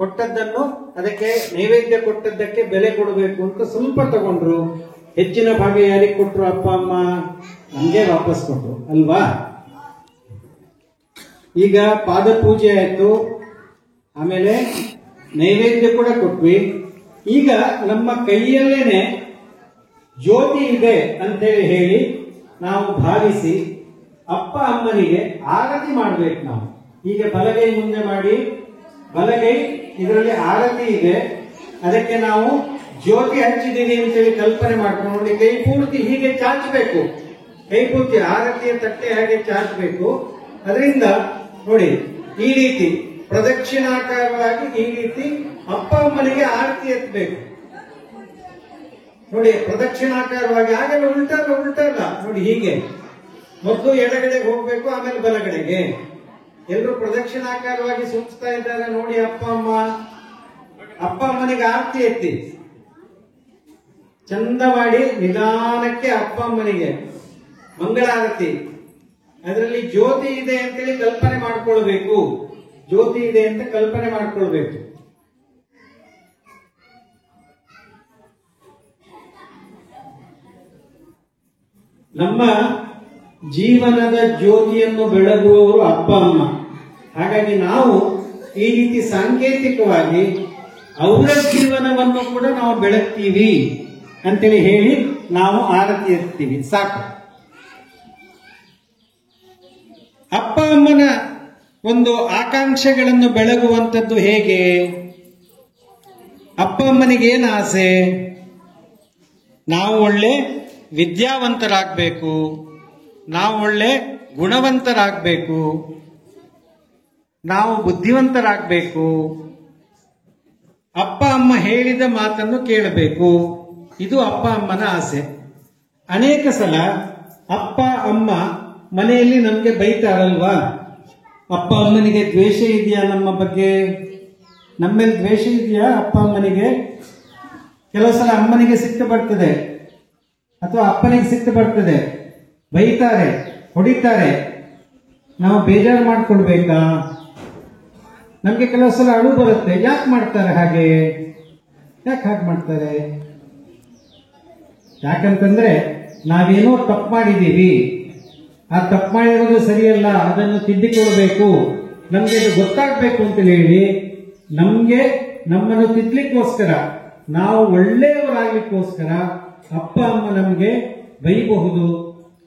ಕೊಟ್ಟದ್ದನ್ನು, ಅದಕ್ಕೆ ನೈವೇದ್ಯ ಕೊಟ್ಟದ್ದಕ್ಕೆ ಬೆಲೆ ಕೊಡಬೇಕು ಅಂತ ಸ್ವಲ್ಪ ತಗೊಂಡ್ರು. ಹೆಚ್ಚಿನ ಭಾಗ ಯಾರಿಗೆ ಕೊಟ್ರು? ಅಪ್ಪ ಅಮ್ಮ ನಮ್ಗೆ ವಾಪಸ್ ಕೊಟ್ರು ಅಲ್ವಾ. ಈಗ ಪಾದ ಪೂಜೆ ಆಯ್ತು, ಆಮೇಲೆ ನೈವೇದ್ಯ ಕೂಡ ಕೊಟ್ವಿ. ಈಗ ನಮ್ಮ ಕೈಯಲ್ಲೇನೆ ಜ್ಯೋತಿ ಇದೆ ಅಂತೇಳಿ ಹೇಳಿ ನಾವು ಭಾವಿಸಿ ಅಪ್ಪ ಅಮ್ಮನಿಗೆ ಆರತಿ ಮಾಡ್ಬೇಕು. ನಾವು ಈಗ ಬಲಗೈ ಮುಂದೆ ಮಾಡಿ, ಬಲಗೈ ಇದರಲ್ಲಿ ಆರತಿ ಇದೆ, ಅದಕ್ಕೆ ನಾವು ಜ್ಯೋತಿ ಹಚ್ಚಿದ್ದೀವಿ ಅಂತೇಳಿ ಕಲ್ಪನೆ ಮಾಡ್ಕೊಂಡು ನೋಡಿ, ಕೈ ಪೂರ್ತಿ ಹೀಗೆ ಚಾಚಬೇಕು. ಕೈ ಪೂರ್ತಿ ಆರತಿಯ ತಟ್ಟೆ ಹಾಗೆ ಚಾಚಬೇಕು. ಅದರಿಂದ ನೋಡಿ ಈ ರೀತಿ ಪ್ರದಕ್ಷಿಣಾಕಾರವಾಗಿ ಈ ರೀತಿ ಅಪ್ಪ ಅಮ್ಮನಿಗೆ ಆರತಿ ಎತ್ತಬೇಕು. ನೋಡಿ, ಪ್ರದಕ್ಷಿಣಾಕಾರವಾಗಿ. ಆಗಲ್ಲ ಉಲ್ಟಲ್ಲ ನೋಡಿ, ಹೀಗೆ ಮೊದಲು ಎಡಗಡೆಗೆ ಹೋಗ್ಬೇಕು, ಆಮೇಲೆ ಬಲಗಡೆಗೆ. ಎಲ್ಲರೂ ಪ್ರದಕ್ಷಿಣಾಕಾರವಾಗಿ ಸೂಚಿಸ್ತಾ ಇದ್ದಾರೆ ನೋಡಿ. ಅಪ್ಪ ಅಮ್ಮನಿಗೆ ಆರತಿ ಎತ್ತಿ ಚಂದ ಮಾಡಿ ನಿಧಾನಕ್ಕೆ ಅಪ್ಪ ಅಮ್ಮನಿಗೆ ಮಂಗಳಾರತಿ. ಅದರಲ್ಲಿ ಜ್ಯೋತಿ ಇದೆ ಅಂತೇಳಿ ಕಲ್ಪನೆ ಮಾಡ್ಕೊಳ್ಬೇಕು. ಜ್ಯೋತಿ ಇದೆ ಅಂತ ಕಲ್ಪನೆ ಮಾಡ್ಕೊಳ್ಬೇಕು. ನಮ್ಮ ಜೀವನದ ಜ್ಯೋತಿಯನ್ನು ಬೆಳಗುವವರು ಅಪ್ಪ ಅಮ್ಮ. ಹಾಗಾಗಿ ನಾವು ಈ ರೀತಿ ಸಾಂಕೇತಿಕವಾಗಿ ಅವರ ಜೀವನವನ್ನು ಕೂಡ ನಾವು ಬೆಳಗ್ತೀವಿ ಅಂತೇಳಿ ಹೇಳಿ ನಾವು ಆರತಿ ಎತ್ತೀವಿ. ಸಾಕು. ಅಪ್ಪ ಅಮ್ಮನ ಒಂದು ಆಕಾಂಕ್ಷೆಗಳನ್ನು ಬೆಳಗುವಂಥದ್ದು ಹೇಗೆ? ಅಪ್ಪ ಅಮ್ಮನಿಗೆ ಏನು ಆಸೆ? ನಾವು ಒಳ್ಳೆ ವಿದ್ಯಾವಂತರಾಗಬೇಕು, ನಾವು ಒಳ್ಳೆ ಗುಣವಂತರಾಗಬೇಕು, ನಾವು ಬುದ್ಧಿವಂತರಾಗಬೇಕು, ಅಪ್ಪ ಅಮ್ಮ ಹೇಳಿದ ಮಾತನ್ನು ಕೇಳಬೇಕು. ಇದು ಅಪ್ಪ ಅಮ್ಮನ ಆಸೆ. ಅನೇಕ ಸಲ ಅಪ್ಪ ಅಮ್ಮ ಮನೆಯಲ್ಲಿ ನಮಗೆ ಬೈತಾರಲ್ವಾ? ಅಪ್ಪ ಅಮ್ಮನಿಗೆ ದ್ವೇಷ ಇದೆಯಾ ನಮ್ಮ ಬಗ್ಗೆ? ನಮ್ಮೇಲೆ ದ್ವೇಷ ಇದೆಯಾ ಅಪ್ಪ ಅಮ್ಮನಿಗೆ? ಕೆಲವು ಸಲ ಅಮ್ಮನಿಗೆ ಸಿಟ್ಟು ಬರ್ತದೆ ಅಥವಾ ಅಪ್ಪನಿಗೆ ಸಿಟ್ಟು ಬರ್ತದೆ, ಬೈತಾರೆ, ಹೊಡಿತಾರೆ. ನಾವು ಬೇಜಾರು ಮಾಡ್ಕೊಳ್ಬೇಕಾ? ನಮ್ಗೆ ಕೆಲವು ಸಲ ಅಳು ಬರುತ್ತೆ. ಯಾಕೆ ಮಾಡ್ತಾರೆ ಹಾಗೆ? ಯಾಕೆ ಹಾಗೆ ಮಾಡ್ತಾರೆ? ಯಾಕಂತಂದ್ರೆ ನಾವೇನೋ ತಪ್ಪು ಮಾಡಿದ್ದೀವಿ, ಆ ತಪ್ಪು ಮಾಡಿರೋದು ಸರಿಯಲ್ಲ, ಅದನ್ನು ತಿದ್ದಿಕೊಳ್ಬೇಕು, ನಮ್ಗೆ ಇದು ಗೊತ್ತಾಗ್ಬೇಕು ಅಂತ ಹೇಳಿ ನಮ್ಮನ್ನು ತಿದ್ದಲಿಕ್ಕೋಸ್ಕರ, ನಾವು ಒಳ್ಳೆಯವರಾಗ್ಲಿಕ್ಕೋಸ್ಕರ ಅಪ್ಪ ಅಮ್ಮ ನಮಗೆ ಬೈಬಹುದು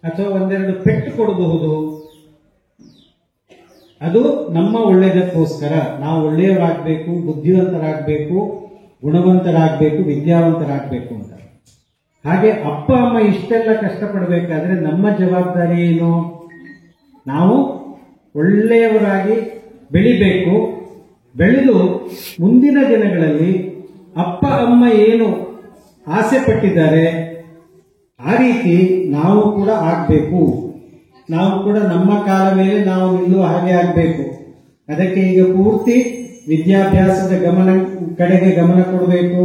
ಅಥವಾ ಒಂದೆರಡು ಪೆಟ್ಟು ಕೊಡಬಹುದು. ಅದು ನಮ್ಮ ಒಳ್ಳೆಯದಕ್ಕೋಸ್ಕರ. ನಾವು ಒಳ್ಳೆಯವರಾಗಬೇಕು, ಬುದ್ಧಿವಂತರಾಗಬೇಕು, ಗುಣವಂತರಾಗಬೇಕು, ವಿದ್ಯಾವಂತರಾಗಬೇಕು ಅಂತ. ಹಾಗೆ ಅಪ್ಪ ಅಮ್ಮ ಇಷ್ಟೆಲ್ಲ ಕಷ್ಟಪಡಬೇಕಾದ್ರೆ ನಮ್ಮ ಜವಾಬ್ದಾರಿ ಏನು? ನಾವು ಒಳ್ಳೆಯವರಾಗಿ ಬೆಳಿಬೇಕು. ಬೆಳೆದು ಮುಂದಿನ ದಿನಗಳಲ್ಲಿ ಅಪ್ಪ ಅಮ್ಮ ಏನು ಆಸೆ ಪಟ್ಟಿದ್ದಾರೆ ಆ ರೀತಿ ನಾವು ಕೂಡ ಆಗಬೇಕು. ನಾವು ಕೂಡ ನಮ್ಮ ಕಾಲ ಮೇಲೆ ನಾವು ನಿಲ್ಲುವ ಹಾಗೆ ಆಗಬೇಕು. ಅದಕ್ಕೆ ಈಗ ಪೂರ್ತಿ ವಿದ್ಯಾಭ್ಯಾಸದ ಕಡೆಗೆ ಗಮನ ಕೊಡಬೇಕು.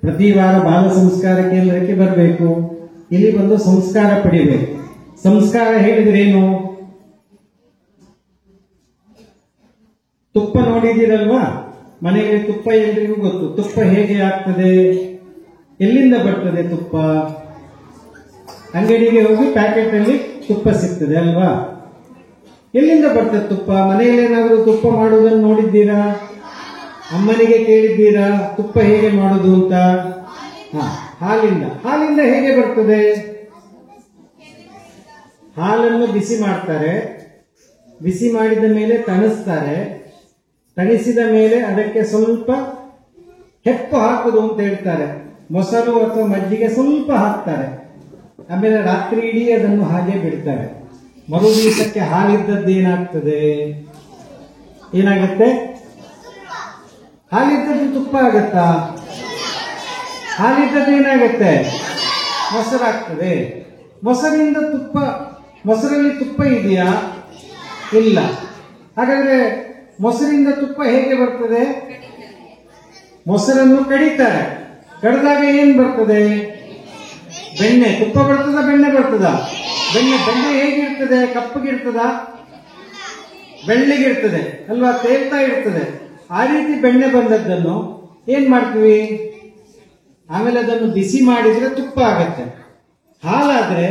ಪ್ರತಿ ವಾರ ಬಾಲ ಸಂಸ್ಕಾರ ಕೇಂದ್ರಕ್ಕೆ ಬರಬೇಕು. ಇಲ್ಲಿ ಬಂದು ಸಂಸ್ಕಾರ ಪಡಿಬೇಕು. ಸಂಸ್ಕಾರ ಹೇಳಿದ್ರೇನು? ತುಪ್ಪ ನೋಡಿದ್ದೀರಲ್ವಾ? ಮನೆಯಲ್ಲಿ ತುಪ್ಪ ಎಲ್ರಿಗೂ ಗೊತ್ತು. ತುಪ್ಪ ಹೇಗೆ ಆಗ್ತದೆ? ಎಲ್ಲಿಂದ ಬರ್ತದೆ ತುಪ್ಪ? ಅಂಗಡಿಗೆ ಹೋಗಿ ಪ್ಯಾಕೆಟ್ ಅಲ್ಲಿ ತುಪ್ಪ ಸಿಗ್ತದೆ ಅಲ್ವಾ? ಎಲ್ಲಿಂದ ಬರ್ತದೆ ತುಪ್ಪ? ಮನೆಯಲ್ಲಿ ಏನಾದರೂ ತುಪ್ಪ ಮಾಡುವುದನ್ನು ನೋಡಿದ್ದೀರಾ? ಅಮ್ಮನಿಗೆ ಕೇಳಿದ್ದೀರಾ ತುಪ್ಪ ಹೇಗೆ ಮಾಡುದು ಅಂತ? ಹಾಲಿಂದ ಹೇಗೆ ಬರ್ತದೆ? ಹಾಲನ್ನು ಬಿಸಿ ಮಾಡ್ತಾರೆ, ಬಿಸಿ ಮಾಡಿದ ಮೇಲೆ ತಣಿಸ್ತಾರೆ, ತಣಿಸಿದ ಮೇಲೆ ಅದಕ್ಕೆ ಸ್ವಲ್ಪ ಹೆಪ್ಪು ಹಾಕುದು ಅಂತ ಹೇಳ್ತಾರೆ. ಮೊಸರು ಅಥವಾ ಮಜ್ಜಿಗೆ ಸ್ವಲ್ಪ ಹಾಕ್ತಾರೆ. ಆಮೇಲೆ ರಾತ್ರಿ ಇಡೀ ಅದನ್ನು ಹಾಗೆ ಬಿಡ್ತಾರೆ. ಮರು ದಿವಸಕ್ಕೆ ಹಾಲಿದ್ದದ್ದು ಏನಾಗ್ತದೆ? ಏನಾಗುತ್ತೆ? ಹಾಲಿದ್ದದ್ದು ತುಪ್ಪ ಆಗತ್ತಾ? ಹಾಲಿದ್ದದ್ದು ಏನಾಗುತ್ತೆ? ಮೊಸರಾಗ್ತದೆ. ಮೊಸರಿಂದ ತುಪ್ಪ, ಮೊಸರಲ್ಲಿ ತುಪ್ಪ ಇದೆಯಾ? ಇಲ್ಲ. ಹಾಗಾದ್ರೆ ಮೊಸರಿಂದ ತುಪ್ಪ ಹೇಗೆ ಬರ್ತದೆ? ಮೊಸರನ್ನು ಕಡಿತಾರೆ. ಕಡಿದಾಗ ಏನ್ ಬರ್ತದೆ? ಬೆಣ್ಣೆ. ತುಪ್ಪ ಬರ್ತದ? ಬೆಣ್ಣೆ ಬರ್ತದ? ಬೆಣ್ಣೆ ಹೇಗಿರ್ತದೆ? ಕಪ್ಪಗಿರ್ತದ? ಬೆಳ್ಳಿಗಿರ್ತದೆ ಅಲ್ವಾ? ತೇಲ್ತಾ ಇರ್ತದೆ. ಆ ರೀತಿ ಬೆಣ್ಣೆ ಬಂದದ್ದನ್ನು ಏನ್ ಮಾಡ್ತೀವಿ? ಆಮೇಲೆ ಅದನ್ನು ಬಿಸಿ ಮಾಡಿದ್ರೆ ತುಪ್ಪ ಆಗತ್ತೆ. ಹಾಲಾದ್ರೆ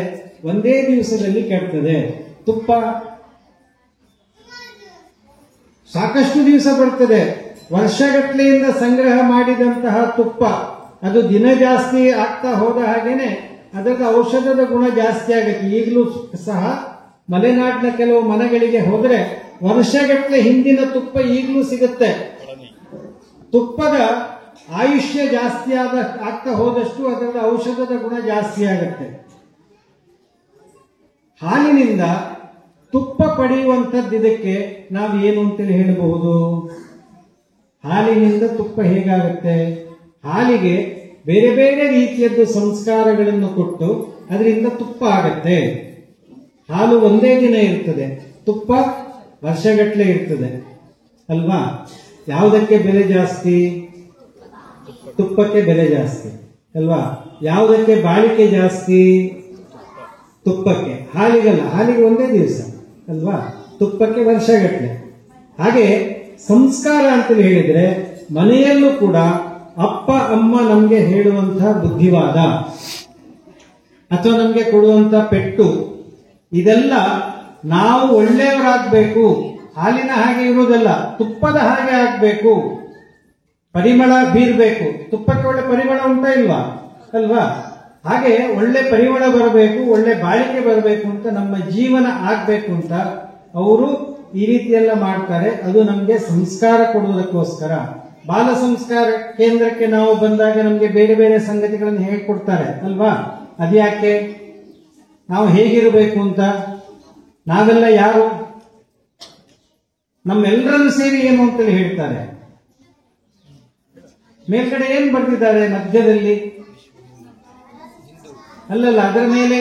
ಒಂದೇ ದಿವಸದಲ್ಲಿ ಕೆಡ್ತದೆ. ತುಪ್ಪ ಸಾಕಷ್ಟು ದಿವಸ ಬರ್ತದೆ. ವರ್ಷಗಟ್ಟಲೆಯಿಂದ ಸಂಗ್ರಹ ಮಾಡಿದಂತಹ ತುಪ್ಪ ಅದು ದಿನ ಜಾಸ್ತಿ ಆಗ್ತಾ ಹೋದ ಹಾಗೇನೆ ಅದರ ಔಷಧದ ಗುಣ ಜಾಸ್ತಿ ಆಗುತ್ತೆ. ಈಗಲೂ ಸಹ ಮಲೆನಾಡಿನ ಕೆಲವು ಮನೆಗಳಿಗೆ ಹೋದ್ರೆ ವರ್ಷಗಟ್ಟಲೆ ಹಿಂದಿನ ತುಪ್ಪ ಈಗಲೂ ಸಿಗುತ್ತೆ. ತುಪ್ಪದ ಆಯುಷ್ಯ ಜಾಸ್ತಿ ಆಗ್ತಾ ಹೋದಷ್ಟು ಅದರ ಔಷಧದ ಗುಣ ಜಾಸ್ತಿ ಆಗುತ್ತೆ. ಹಾಲಿನಿಂದ ತುಪ್ಪ ಪಡೆಯುವಂಥದ್ದು ಇದಕ್ಕೆ ನಾವು ಏನು ಅಂತೇಳಿ ಹೇಳಬಹುದು? ಹಾಲಿನಿಂದ ತುಪ್ಪ ಹೇಗಾಗುತ್ತೆ? ಹಾಲಿಗೆ ಬೇರೆ ಬೇರೆ ರೀತಿಯದ್ದು ಸಂಸ್ಕಾರಗಳನ್ನು ಕೊಟ್ಟು ಅದರಿಂದ ತುಪ್ಪ ಆಗತ್ತೆ. ಹಾಲು ಒಂದೇ ದಿನ ಇರ್ತದೆ, ತುಪ್ಪ ವರ್ಷಗಟ್ಟಲೆ ಇರ್ತದೆ ಅಲ್ವಾ? ಯಾವುದಕ್ಕೆ ಬೆಲೆ ಜಾಸ್ತಿ? ತುಪ್ಪಕ್ಕೆ ಬೆಲೆ ಜಾಸ್ತಿ ಅಲ್ವಾ? ಯಾವುದಕ್ಕೆ ಬಾಳಿಕೆ ಜಾಸ್ತಿ? ತುಪ್ಪಕ್ಕೆ. ಹಾಲಿಗಲ್ಲ, ಹಾಲಿಗೆ ಒಂದೇ ದಿವಸ ಅಲ್ವಾ? ತುಪ್ಪಕ್ಕೆ ವರ್ಷಗಟ್ಟಲೆ. ಹಾಗೆ ಸಂಸ್ಕಾರ ಅಂತೇಳಿ ಹೇಳಿದ್ರೆ ಮನೆಯಲ್ಲೂ ಕೂಡ ಅಪ್ಪ ಅಮ್ಮ ನಮ್ಗೆ ಹೇಳುವಂತಹ ಬುದ್ಧಿವಾದ ಅಥವಾ ನಮ್ಗೆ ಕೊಡುವಂತ ಪೆಟ್ಟು, ಇದೆಲ್ಲ ನಾವು ಒಳ್ಳೆಯವರಾಗಬೇಕು, ಹಾಲಿನ ಹಾಗೆ ಇರುವುದಲ್ಲ, ತುಪ್ಪದ ಹಾಗೆ ಆಗ್ಬೇಕು, ಪರಿಮಳ ಬೀರ್ಬೇಕು. ತುಪ್ಪಕ್ಕೆ ಒಳ್ಳೆ ಪರಿಮಳ ಉಂಟಾ ಇಲ್ವಾ ಅಲ್ವಾ? ಹಾಗೆ ಒಳ್ಳೆ ಪರಿಮಳ ಬರಬೇಕು, ಒಳ್ಳೆ ಬಾಳಿಕೆ ಬರಬೇಕು ಅಂತ, ನಮ್ಮ ಜೀವನ ಆಗ್ಬೇಕು ಅಂತ ಅವರು ಈ ರೀತಿಯೆಲ್ಲ ಮಾಡ್ತಾರೆ. ಅದು ನಮ್ಗೆ ಸಂಸ್ಕಾರ ಕೊಡುವುದಕ್ಕೋಸ್ಕರ. ಬಾಲ ಸಂಸ್ಕಾರ ಕೇಂದ್ರಕ್ಕೆ ನಾವು ಬಂದಾಗ ನಮ್ಗೆ ಬೇರೆ ಬೇರೆ ಸಂಗತಿಗಳನ್ನು ಹೇಳ್ಕೊಡ್ತಾರೆ ಅಲ್ವಾ? ಅದ್ಯಾಕೆ? ನಾವು ಹೇಗಿರಬೇಕು ಅಂತ. ನಾವೆಲ್ಲ ಯಾರು? ನಮ್ಮೆಲ್ಲರನ್ನು ಸೇರಿ ಏನು ಅಂತೇಳಿ ಹೇಳ್ತಾರೆ. ಮೇಲ್ಗಡೆ ಏನ್ ಬರ್ತಿದ್ದಾರೆ ಮಧ್ಯದಲ್ಲಿ? ಅಲ್ಲಲ್ಲ, ಅದರ ಮೇಲೆ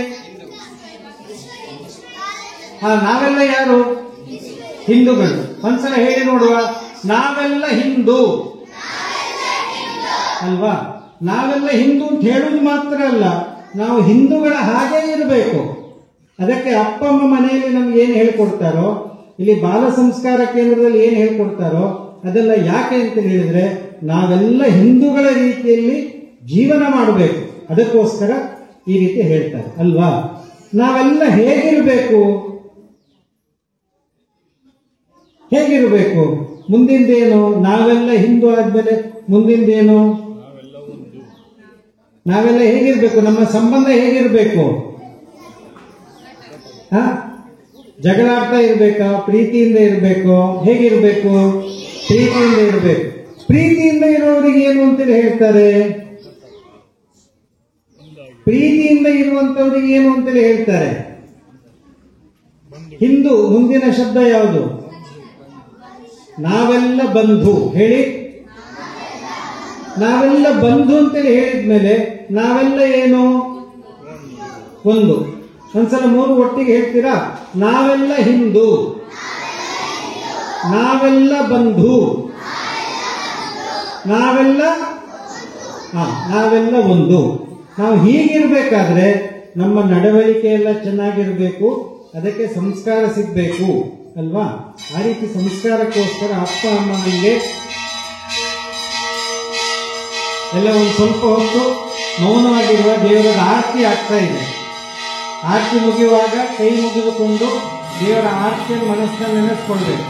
ನಾವೆಲ್ಲ ಯಾರು? ಹಿಂದೂಗಳು. ಒಂದ್ಸಲ ಹೇಳಿ ನೋಡುವ, ನಾವೆಲ್ಲ ಹಿಂದೂ ಅಲ್ವಾ? ನಾವೆಲ್ಲ ಹಿಂದೂ ಅಂತ ಹೇಳುವುದು ಮಾತ್ರ ಅಲ್ಲ, ನಾವು ಹಿಂದೂಗಳ ಹಾಗೆ ಇರಬೇಕು. ಅದಕ್ಕೆ ಅಪ್ಪ ಅಮ್ಮ ಮನೆಯಲ್ಲಿ ನಮ್ಗೆ ಏನ್ ಹೇಳ್ಕೊಡ್ತಾರೋ, ಇಲ್ಲಿ ಬಾಲ ಸಂಸ್ಕಾರ ಕೇಂದ್ರದಲ್ಲಿ ಏನ್ ಹೇಳ್ಕೊಡ್ತಾರೋ ಅದೆಲ್ಲ ಯಾಕೆ ಅಂತ ಹೇಳಿದ್ರೆ ನಾವೆಲ್ಲ ಹಿಂದೂಗಳ ರೀತಿಯಲ್ಲಿ ಜೀವನ ಮಾಡಬೇಕು, ಅದಕ್ಕೋಸ್ಕರ ಈ ರೀತಿ ಹೇಳ್ತಾರೆ ಅಲ್ವಾ? ನಾವೆಲ್ಲ ಹೇಗಿರಬೇಕು? ಹೇಗಿರಬೇಕು? ಮುಂದಿಂದೇನು? ನಾವೆಲ್ಲ ಹಿಂದೂ ಆದ್ಮೇಲೆ ಮುಂದಿಂದೇನು? ನಾವೆಲ್ಲ ಹೇಗಿರ್ಬೇಕು? ನಮ್ಮ ಸಂಬಂಧ ಹೇಗಿರ್ಬೇಕು? ಜಗಳ ಆಡ್ತಾ ಇರ್ಬೇಕಾ? ಪ್ರೀತಿಯಿಂದ ಇರಬೇಕು? ಹೇಗಿರ್ಬೇಕು? ಪ್ರೀತಿಯಿಂದ ಇರಬೇಕು. ಪ್ರೀತಿಯಿಂದ ಇರೋರಿಗೆ ಏನು ಅಂತೇಳಿ ಹೇಳ್ತಾರೆ? ಪ್ರೀತಿಯಿಂದ ಇರುವಂತವರಿಗೆ ಏನು ಅಂತೇಳಿ ಹೇಳ್ತಾರೆ? ಹಿಂದೂ ಮುಂದಿನ ಶಬ್ದ ಯಾವುದು? ನಾವೆಲ್ಲ ಬಂಧು. ಹೇಳಿ, ನಾವೆಲ್ಲ ಬಂಧು ಅಂತೇಳಿ ಹೇಳಿದ್ಮೇಲೆ ನಾವೆಲ್ಲ ಏನು? ಒಂದು. ಒಂದ್ಸಲ ಮೂರು ಒಟ್ಟಿಗೆ ಹೇಳ್ತೀರಾ? ನಾವೆಲ್ಲ ಹಿಂದೂ, ನಾವೆಲ್ಲ ಬಂಧು, ನಾವೆಲ್ಲ ಒಂದು. ನಾವು ಹೀಗಿರ್ಬೇಕಾದ್ರೆ ನಮ್ಮ ನಡವಳಿಕೆ ಎಲ್ಲ ಚೆನ್ನಾಗಿರ್ಬೇಕು, ಅದಕ್ಕೆ ಸಂಸ್ಕಾರ ಸಿಗ್ಬೇಕು ಅಲ್ವಾ? ಆ ರೀತಿ ಸಂಸ್ಕಾರಕ್ಕೋಸ್ಕರ ಅಪ್ಪ ಅಮ್ಮ ನಮಗೆ ಎಲ್ಲ ಒಂದು ಸ್ವಲ್ಪ ಹೊತ್ತು ಮೌನವಾಗಿರುವ ದೇವರ ಆರತಿ ಆಗ್ತಾ ಇದೆ. ಆರತಿ ಮುಗಿಯುವಾಗ ಕೈ ಮುಗಿದುಕೊಂಡು ದೇವರ ಆರತಿಯನ್ನು ಮನಸ್ಸಿನಲ್ಲಿ ನೆನೆಸ್ಕೊಳ್ಬೇಕು.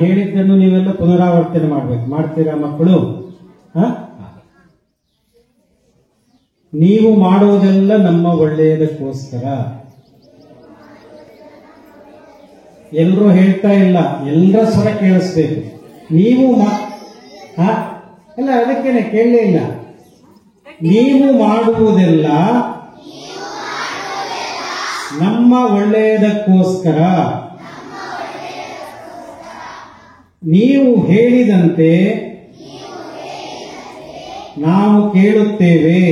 ಹೇಳಿದ್ದನ್ನು ನೀವೆಲ್ಲ ಪುನರಾವರ್ತನೆ ಮಾಡ್ಬೇಕು. ಮಾಡ್ತೀರಾ ಮಕ್ಕಳು? ನೀವು ಮಾಡುವುದೆಲ್ಲ ನಮ್ಮ ಒಳ್ಳೆಯದಕ್ಕೋಸ್ಕರ. ಎಲ್ಲರೂ ಹೇಳ್ತಾ ಇಲ್ಲ, ಎಲ್ಲರ ಸ್ವರ ಕೇಳಿಸ್ಬೇಕು. ನೀವು ಅಲ್ಲ, ಅದಕ್ಕೇನೆ ಕೇಳಲೇ ಇಲ್ಲ. ನೀವು ಮಾಡುವುದೆಲ್ಲ ನಮ್ಮ ಒಳ್ಳೆಯದಕ್ಕೋಸ್ಕರ. ನೀವು ಹೇಳಿದಂತೆ ನಾವು ಕೇಳುತ್ತೇವೆ.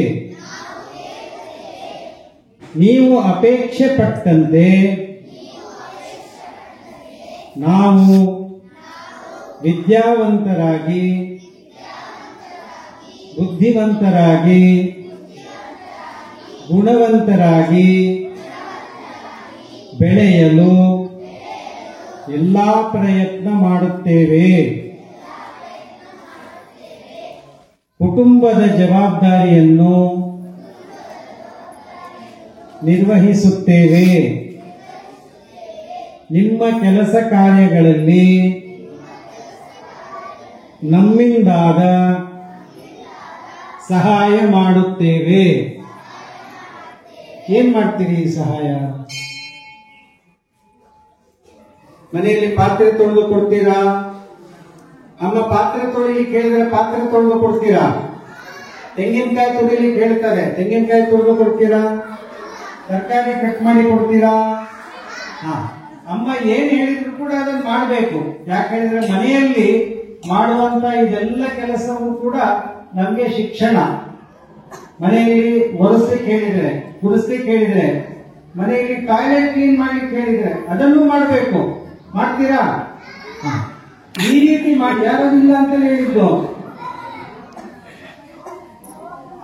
ನೀವು ಅಪೇಕ್ಷೆ ಪಟ್ಟಂತೆ ನಾವು ವಿದ್ಯಾವಂತರಾಗಿ, ಬುದ್ಧಿವಂತರಾಗಿ, ಗುಣವಂತರಾಗಿ ಬೆಳೆಯಲು ಎಲ್ಲಾ ಪ್ರಯತ್ನ ಮಾಡುತ್ತೇವೆ. ಕುಟುಂಬದ ಜವಾಬ್ದಾರಿಯನ್ನು ನಿರ್ವಹಿಸುತ್ತೇವೆ. ನಿಮ್ಮ ಕೆಲಸ ಕಾರ್ಯಗಳಲ್ಲಿ ನಮ್ಮಿಂದಾದ ಸಹಾಯ ಮಾಡುತ್ತೇವೆ. ಏನ್ ಮಾಡ್ತೀರಿ ಸಹಾಯ? ಮನೆಯಲ್ಲಿ ಪಾತ್ರೆ ತೊಳೆದು ಕೊಡ್ತೀರಾ? ಅಮ್ಮ ಪಾತ್ರೆ ತೊಳಿಲಿಕ್ಕೆ ಹೇಳಿದ್ರೆ ಪಾತ್ರೆ ತೊಳೆದು ಕೊಡ್ತೀರಾ? ತೆಂಗಿನಕಾಯಿ ತುಳಿಲಿಕ್ಕೆ ಹೇಳ್ತಾರೆ, ತೆಂಗಿನಕಾಯಿ ತುಳಿದು ಕೊಡ್ತೀರಾ? ತರಕಾರಿ ಕಟ್ ಮಾಡಿ ಕೊಡ್ತೀರಾ? ಅಮ್ಮ ಏನ್ ಹೇಳಿದ್ರು ಕೂಡ ಅದನ್ನ ಮಾಡಬೇಕು. ಯಾಕಂದ್ರೆ ಮನೆಯಲ್ಲಿ ಮಾಡುವಂತ ಇದೆಲ್ಲ ಕೆಲಸವೂ ಕೂಡ ನಮ್ಗೆ ಶಿಕ್ಷಣ. ಮನೆಯಲ್ಲಿ ಒರೆಸ್ಲಿಕ್ಕೆ ಹೇಳಿದ್ರೆ, ಗುಡಿಸ್ಲಿಕ್ಕೆ ಹೇಳಿದ್ರೆ, ಮನೆಯಲ್ಲಿ ಟಾಯ್ಲೆಟ್ ಕ್ಲೀನ್ ಮಾಡ್ಲಿಕ್ಕೆ ಹೇಳಿದ್ರೆ ಅದನ್ನು ಮಾಡಬೇಕು. ಮಾಡ್ತೀರಾ? ಈ ರೀತಿ ಮಾಡಿ, ಯಾರಿಲ್ಲ ಅಂತ ಹೇಳಿದ್ದು.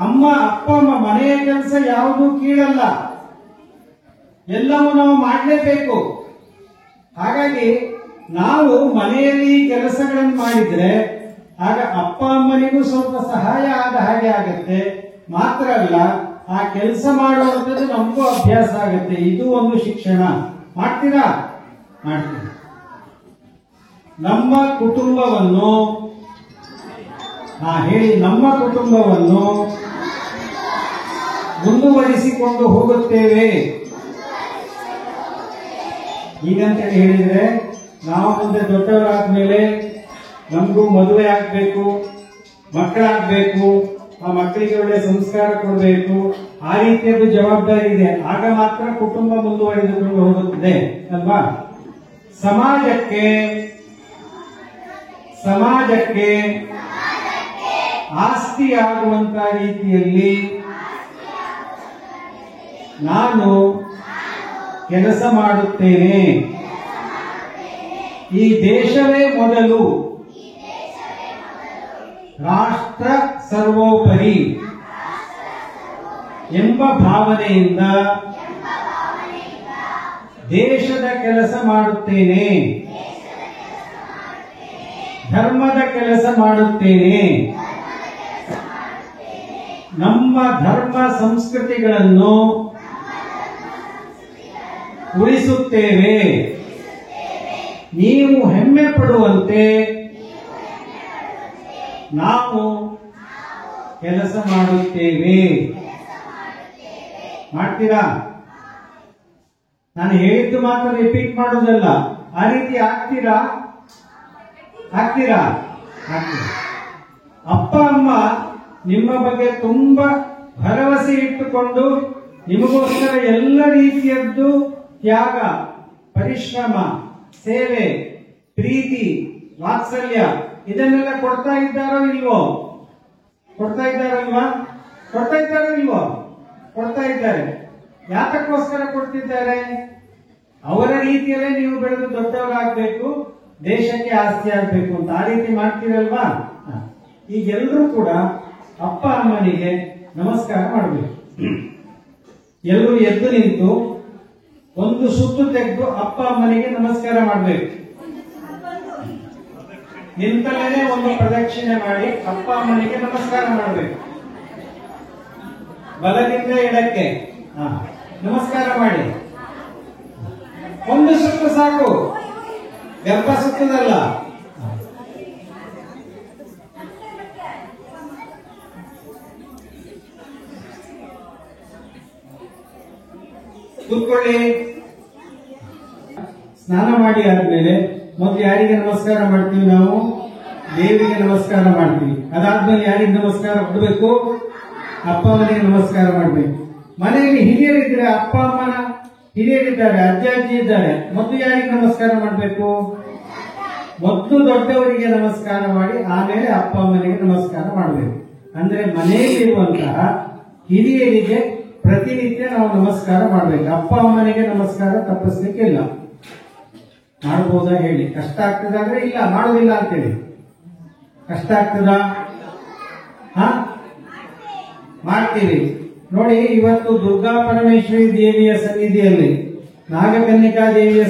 ಅಪ್ಪ ಅಮ್ಮ ಮನೆಯ ಕೆಲಸ ಯಾವುದು ಕೀಳಲ್ಲ, ಎಲ್ಲವೂ ನಾವು ಮಾಡಲೇಬೇಕು. ಹಾಗಾಗಿ ನಾವು ಮನೆಯಲ್ಲಿ ಕೆಲಸಗಳನ್ನು ಮಾಡಿದ್ರೆ ಆಗ ಅಪ್ಪ ಅಮ್ಮನಿಗೂ ಸ್ವಲ್ಪ ಸಹಾಯ ಆದ ಹಾಗೆ ಆಗತ್ತೆ. ಮಾತ್ರ ಅಲ್ಲ, ಆ ಕೆಲಸ ಮಾಡುವಂಥದ್ದು ನಮಗೂ ಅಭ್ಯಾಸ ಆಗತ್ತೆ. ಇದು ಒಂದು ಶಿಕ್ಷಣ. ಮಾಡ್ತೀರಾ? ಮಾಡ್ತೀರಾ? ನಮ್ಮ ಕುಟುಂಬವನ್ನು ಹೇಳಿ, ನಮ್ಮ ಕುಟುಂಬವನ್ನು ಮುಂದುವರಿಸಿಕೊಂಡು ಹೋಗುತ್ತೇವೆ. ಈಗಂತೇಳಿ ಹೇಳಿದ್ರೆ ನಾವು ಮುಂದೆ ದೊಡ್ಡವರಾದ್ಮೇಲೆ ನಮಗೂ ಮದುವೆ ಆಗ್ಬೇಕು, ಮಕ್ಕಳಾಗ್ಬೇಕು, ಆ ಮಕ್ಕಳಿಗೆ ಒಳ್ಳೆ ಸಂಸ್ಕಾರ ಕೊಡಬೇಕು, ಆ ರೀತಿಯದ್ದು ಜವಾಬ್ದಾರಿ ಇದೆ. ಆಗ ಮಾತ್ರ ಕುಟುಂಬ ಮುಂದುವರಿದುಕೊಂಡು ಹೋಗುತ್ತದೆ ಅಲ್ವಾ? ಸಮಾಜಕ್ಕೆ ಆಸ್ತಿಯಾಗುವಂತ ರೀತಿಯಲ್ಲಿ ನಾನು ಕೆಲಸ ಮಾಡುತ್ತೇನೆ. ಈ ದೇಶವೇ ಮೊದಲು, ರಾಷ್ಟ್ರ ಸರ್ವೋಪರಿ ಎಂಬ ಭಾವನೆಯಿಂದ ದೇಶದ ಕೆಲಸ ಮಾಡುತ್ತೇನೆ, ಧರ್ಮದ ಕೆಲಸ ಮಾಡುತ್ತೇನೆ. ನಮ್ಮ ಧರ್ಮ ಸಂಸ್ಕೃತಿಗಳನ್ನು ಉಳಿಸುತ್ತೇವೆ. ನೀವು ಹೆಮ್ಮೆ ಪಡುವಂತೆ ನಾವು ಕೆಲಸ ಮಾಡುತ್ತೇವೆ. ಮಾಡ್ತೀರಾ? ನಾನು ಹೇಳಿದ್ದು ಮಾತ್ರ ರಿಪೀಟ್ ಮಾಡೋದಲ್ಲ. ಆ ರೀತಿ ಆಗ್ತೀರಾ? ಅಪ್ಪ ಅಮ್ಮ ನಿಮ್ಮ ಬಗ್ಗೆ ತುಂಬಾ ಭರವಸೆ ಇಟ್ಟುಕೊಂಡು ನಿಮಗೋಸ್ಕರ ಎಲ್ಲ ರೀತಿಯದ್ದು ತ್ಯಾಗ, ಪರಿಶ್ರಮ, ಸೇವೆ, ಪ್ರೀತಿ, ವಾತ್ಸಲ್ಯ ಇದನ್ನೆಲ್ಲ ಕೊಡ್ತಾ ಇದ್ದಾರೋ ಇಲ್ವೋ? ಕೊಡ್ತಾ ಇದ್ದಾರಲ್ವಾ? ಕೊಡ್ತಾ ಇದ್ದಾರೋ ಇಲ್ವೋ? ಕೊಡ್ತಾ ಇದ್ದಾರೆ. ಯಾತಕ್ಕೋಸ್ಕರ ಕೊಡ್ತಿದ್ದಾರೆ? ಅವರ ರೀತಿಯಲ್ಲೇ ನೀವು ಬೆಳೆದು ದೊಡ್ಡವರಾಗಬೇಕು, ದೇಶಕ್ಕೆ ಆಸ್ತಿ ಆಗ್ಬೇಕು ಅಂತ. ಆ ರೀತಿ ಮಾಡ್ತೀರಲ್ವಾ? ಈಗೆಲ್ಲರೂ ಕೂಡ ಅಪ್ಪ ಅಮ್ಮನಿಗೆ ನಮಸ್ಕಾರ ಮಾಡಬೇಕು. ಎಲ್ಲರೂ ಎದ್ದು ನಿಂತು ಒಂದು ಸುತ್ತು ತೆಗೆದು ಅಪ್ಪ ಅಮ್ಮನಿಗೆ ನಮಸ್ಕಾರ ಮಾಡಬೇಕು. ನಿಂತಲ್ಲೇ ಒಂದು ಪ್ರದಕ್ಷಿಣೆ ಮಾಡಿ ಅಪ್ಪ ಅಮ್ಮನಿಗೆ ನಮಸ್ಕಾರ ಮಾಡಬೇಕು. ಬಲದಿಂದ ಎಡಕ್ಕೆ ನಮಸ್ಕಾರ ಮಾಡಿ. ಒಂದು ಸುತ್ತು ಸಾಕು, ಗರ್ಭ ಸುತ್ತದಲ್ಲ. ಕೂತ್ಕೊಳ್ಳಿ. ಸ್ನಾನ ಮಾಡಿ ಆದ್ಮೇಲೆ ಮೊದಲು ಯಾರಿಗೆ ನಮಸ್ಕಾರ ಮಾಡ್ತೀವಿ? ನಾವು ದೇವರಿಗೆ ನಮಸ್ಕಾರ ಮಾಡ್ತೀವಿ. ಅದಾದ್ಮೇಲೆ ಯಾರಿಗೆ ನಮಸ್ಕಾರ ಕೊಡಬೇಕು? ಅಪ್ಪ ಅಮ್ಮನಿಗೆ ನಮಸ್ಕಾರ ಮಾಡಬೇಕು. ಮನೆಯಲ್ಲಿ ಹಿರಿಯರಿದ್ರೆ, ಅಪ್ಪ ಅಮ್ಮನ ಹಿರಿಯರಿದ್ದಾರೆ, ಅಜ್ಜ ಅಜ್ಜಿ ಇದ್ದಾರೆ, ಮೊದಲು ಯಾರಿಗೆ ನಮಸ್ಕಾರ ಮಾಡಬೇಕು? ಮೊದಲು ದೊಡ್ಡವರಿಗೆ ನಮಸ್ಕಾರ ಮಾಡಿ ಆಮೇಲೆ ಅಪ್ಪ ಅಮ್ಮನಿಗೆ ನಮಸ್ಕಾರ ಮಾಡಬೇಕು. ಅಂದ್ರೆ ಮನೆಯಲ್ಲಿರುವಂತಹ ಹಿರಿಯರಿಗೆ ಪ್ರತಿನಿತ್ಯ ನಾವು ನಮಸ್ಕಾರ ಮಾಡಬೇಕು. ಅಪ್ಪ ಅಮ್ಮನಿಗೆ ನಮಸ್ಕಾರ ತಪ್ಪಿಸ್ಲಿಕ್ಕಿಲ್ಲ. ಮಾಡಬಹುದಾ ಹೇಳಿ? ಕಷ್ಟ ಆಗ್ತದಾದ್ರೆ ಇಲ್ಲ, ಮಾಡೋದಿಲ್ಲ ಅಂತೇಳಿ. ಕಷ್ಟ ಆಗ್ತದಾ? ಮಾಡ್ತೀವಿ ನೋಡಿ. ಇವತ್ತು ದುರ್ಗಾ ಪರಮೇಶ್ವರಿ ದೇವಿಯ ಸನ್ನಿಧಿಯಲ್ಲಿ, ನಾಗಕನ್ನಿಕಾ ದೇವಿಯ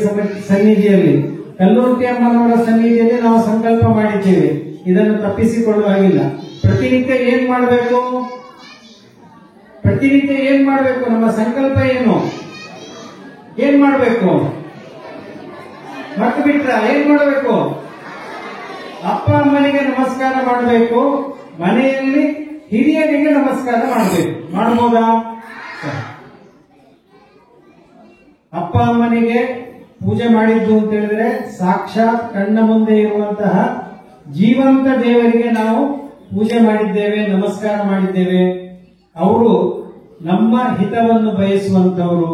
ಸನ್ನಿಧಿಯಲ್ಲಿ, ಕಲ್ಲೂರ್ತಿ ಅಮ್ಮನವರ ಸನ್ನಿಧಿಯಲ್ಲಿ ನಾವು ಸಂಕಲ್ಪ ಮಾಡಿದ್ದೇವೆ. ಇದನ್ನು ತಪ್ಪಿಸಿಕೊಳ್ಳುವ ಹಾಗಿಲ್ಲ. ಪ್ರತಿನಿತ್ಯ ಏನ್ ಮಾಡಬೇಕು? ಪ್ರತಿನಿತ್ಯ ಏನ್ ಮಾಡಬೇಕು? ನಮ್ಮ ಸಂಕಲ್ಪ ಏನು? ಏನ್ ಮಾಡಬೇಕು? ಮರ್ತು ಬಿಟ್ರ? ಏನ್ ಮಾಡಬೇಕು? ಅಪ್ಪ ಅಮ್ಮನಿಗೆ ನಮಸ್ಕಾರ ಮಾಡಬೇಕು. ಮನೆಯಲ್ಲಿ ಹಿರಿಯರಿಗೆ ನಮಸ್ಕಾರ ಮಾಡಬೇಕು. ಮಾಡಬಹುದಾ? ಅಪ್ಪ ಅಮ್ಮನಿಗೆ ಪೂಜೆ ಮಾಡಿದ್ದು ಅಂತ ಹೇಳಿದ್ರೆ ಸಾಕ್ಷಾತ್ ಕಣ್ಣ ಮುಂದೆ ಇರುವಂತಹ ಜೀವಂತ ದೇವರಿಗೆ ನಾವು ಪೂಜೆ ಮಾಡಿದ್ದೇವೆ, ನಮಸ್ಕಾರ ಮಾಡಿದ್ದೇವೆ. ಅವರು ನಮ್ಮ ಹಿತವನ್ನು ಬಯಸುವಂತವರು,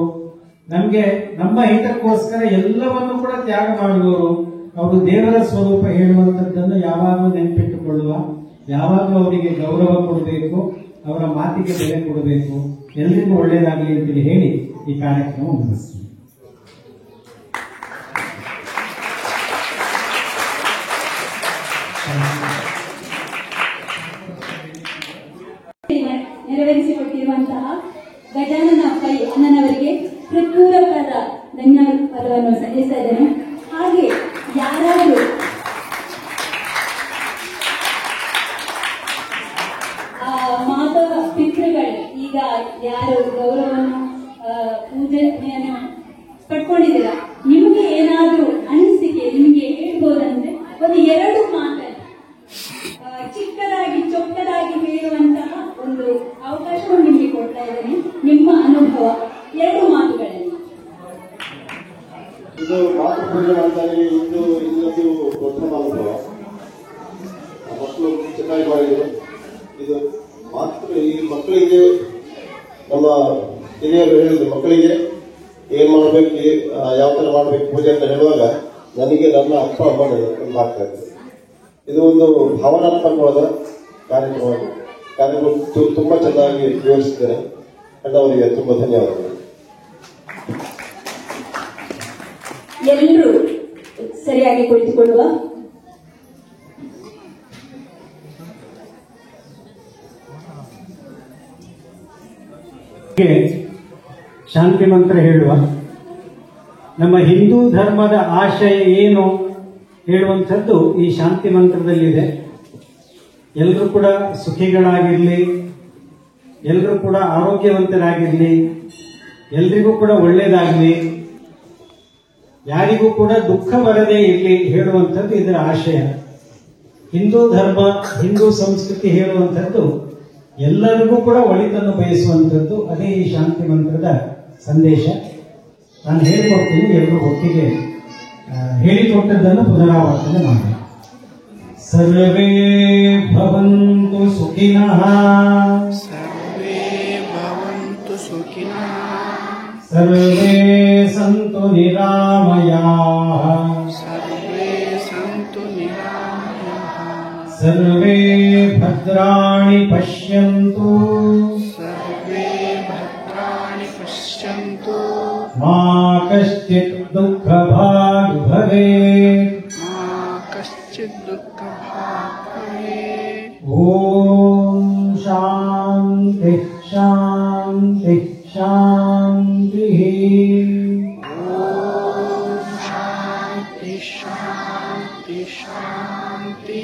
ನಮಗೆ ನಮ್ಮ ಹಿತಕ್ಕೋಸ್ಕರ ಎಲ್ಲವನ್ನು ಕೂಡ ತ್ಯಾಗ ಮಾಡುವವರು. ಅವರು ದೇವರ ಸ್ವರೂಪ ಹೇಳುವಂತದ್ದನ್ನು ಯಾವಾಗಲೂ ನೆನಪಿಟ್ಟುಕೊಳ್ಳುವ, ಯಾವಾಗಲೂ ಅವರಿಗೆ ಗೌರವ ಕೊಡಬೇಕು, ಅವರ ಮಾತಿಗೆ ಬೆಲೆ ಕೊಡಬೇಕು. ಎಲ್ರಿಗೂ ಒಳ್ಳೇದಾಗಲಿ ಅಂತೇಳಿ ಹೇಳಿ ಈ ಕಾರ್ಯಕ್ರಮ ಮುಗಿಸ್ತೀನಿ. ನೆರವೇರಿಸಿಕೊಟ್ಟಿರುವಂತಹ ಗಜಾನನ ಪೈ ಅಣ್ಣನವರಿಗೆ ಹೃತ್ಪೂರ್ವಕವಾದ ಧನ್ಯವಾದವನ್ನು ಸಲ್ಲಿಸ್ತಾ ಇದ್ದೇನೆ. ಹಾಗೆ ಯಾರಾದರೂ ಮಾತಾ ಪಿತೃಗಳು ಈಗ ಯಾರು ಗೌರವವನ್ನು ಪೂಜೆಯನ್ನು ಪಡ್ಕೊಂಡಿದ್ದೀರಾ, ನಿಮಗೆ ಏನಾದರೂ ಅನಿಸಿಕೆ ನಿಮಗೆ ಹೇಳ್ಬೋದಂದ್ರೆ ಒಂದು 2 ಮಾತಲ್ಲಿ ಚಿಕ್ಕದಾಗಿ ಚೊಕ್ಕದಾಗಿ ಹೇಳುವಂತಹ ಒಂದು ಅವಕಾಶವನ್ನು ನಿಮಗೆ ಕೊಡ್ತಾ ಇದ್ದೇನೆ. ನಿಮ್ಮ ಅನುಭವ 2 ಮಾತುಗಳಲ್ಲಿ. ಇದು ಮಾತೃ ಪೂಜೆ ಮಾಡ್ತಾರೆ. ಇನ್ನೊಂದು ಪ್ರಥಮ ಅನುಭವ. ಮಕ್ಕಳು ಚೆನ್ನಾಗಿ ಮಾಡಿದ್ರು. ಇದು ಈ ಮಕ್ಕಳಿಗೆ ನಮ್ಮ ಹಿರಿಯರು ಹೇಳಿದ್ರು, ಮಕ್ಕಳಿಗೆ ಏನ್ ಮಾಡಬೇಕು, ಯಾವ ತರ ಮಾಡಬೇಕು ಪೂಜೆ ಅಂತ ಹೇಳುವಾಗ ನನಗೆ ನನ್ನ ಅಪ್ಪ ಅಮ್ಮ ಆಗ್ತಾ ಇತ್ತು. ಇದು ಒಂದು ಭಾವನಾತ್ಮಕವಾದ ಕಾರ್ಯಕ್ರಮ ತುಂಬಾ ಚೆನ್ನಾಗಿ ವಿವರಿಸಿದ್ದೇನೆ. ಅವರಿಗೆ ತುಂಬಾ ಧನ್ಯವಾದಗಳು. ಎಲ್ಲರೂ ಸರಿಯಾಗಿ ಕುಳಿತುಕೊಳ್ಳುವ. ಶಾಂತಿ ಮಂತ್ರ ಹೇಳುವ. ನಮ್ಮ ಹಿಂದೂ ಧರ್ಮದ ಆಶಯ ಏನು ಹೇಳುವಂಥದ್ದು ಈ ಶಾಂತಿ ಮಂತ್ರದಲ್ಲಿದೆ. ಎಲ್ಲರೂ ಕೂಡ ಸುಖಿಗಳಾಗಿರಲಿ, ಎಲ್ಲರೂ ಕೂಡ ಆರೋಗ್ಯವಂತರಾಗಿರಲಿ, ಎಲ್ರಿಗೂ ಕೂಡ ಒಳ್ಳೆಯದಾಗಲಿ, ಯಾರಿಗೂ ಕೂಡ ದುಃಖ ಬರದೇ ಇರಲಿ ಹೇಳುವಂಥದ್ದು ಇದರ ಆಶಯ. ಹಿಂದೂ ಧರ್ಮ, ಹಿಂದೂ ಸಂಸ್ಕೃತಿ ಹೇಳುವಂಥದ್ದು ಎಲ್ಲರಿಗೂ ಕೂಡ ಒಳಿತನ್ನು ಬಯಸುವಂಥದ್ದು. ಅದೇ ಈ ಶಾಂತಿ ಮಂತ್ರದ ಸಂದೇಶ. ನಾನು ಹೇಳಿಕೊಡ್ತೀನಿ, ಎಲ್ಲರೂ ಒಟ್ಟಿಗೆ ಹೇಳಿಕೊಟ್ಟದ್ದನ್ನು ಪುನರಾವರ್ತನೆ ಮಾಡಿ. ಸರ್ವೇ ಭವಂತು ಸುಖಿನಃ, ಸರ್ವೇ ಭವಂತು ಸುಖಿನಃ, ಸರ್ವೇ ಸಂತು ನಿರಾಮಯಾಃ, ಸರ್ವೇ ಸಂತು ನಿರಾಮಯಾಃ, ಸರ್ವೇ ಭದ್ರಾಣಿ ಪಶ್ಯಂತು, ಸರ್ವೇ ಭದ್ರಾಣಿ ಪಶ್ಯಂತು, ಮಾ ಕಶ್ಚಿತ್ ದುಃಖಭಾಗ್ ಭವೇತ್, ಮಾ ಕಶ್ಚಿತ್ ದುಃಖಭಾಗ್ ಭವೇತ್. ಓಂ ಶಾಂತಿ ಶಾಂತಿ ಶಾಂತಿ. ಓಂ ಶಾಂತಿ ಶಾಂತಿ ಶಾಂತಿ.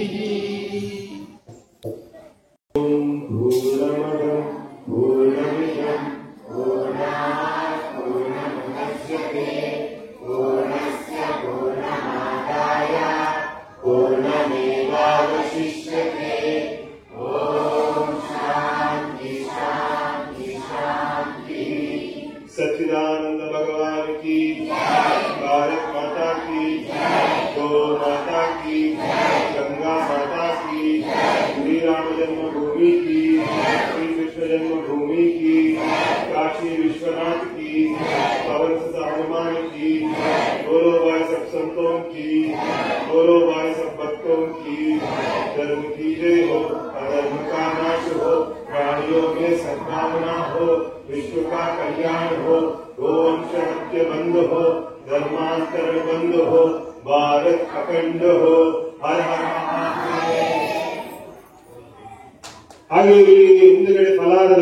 सच्चिदानंद भगवान की, भारत माता की, गौ माता की, गंगा माता की, श्री राम जन्मभूमि की, श्री कृष्ण जन्मभूमि की, काशी विश्वनाथ की, पवन सुत हनुमान की, बोलो भाई सब संतों की, बोलो भाई सब भक्तों की। धर्म की जय हो, अधर्म का नाश हो, प्राणियों में सद्भावना हो, विश्व का कल्याण हो, गोवंश हत्या बंद हो, धर्मांतर बंद हो, भारत अखंड हो। हर हर महादेव। ಹಾಗೆ ಹಿಂದುಗಡೆ ಫಲಾರದ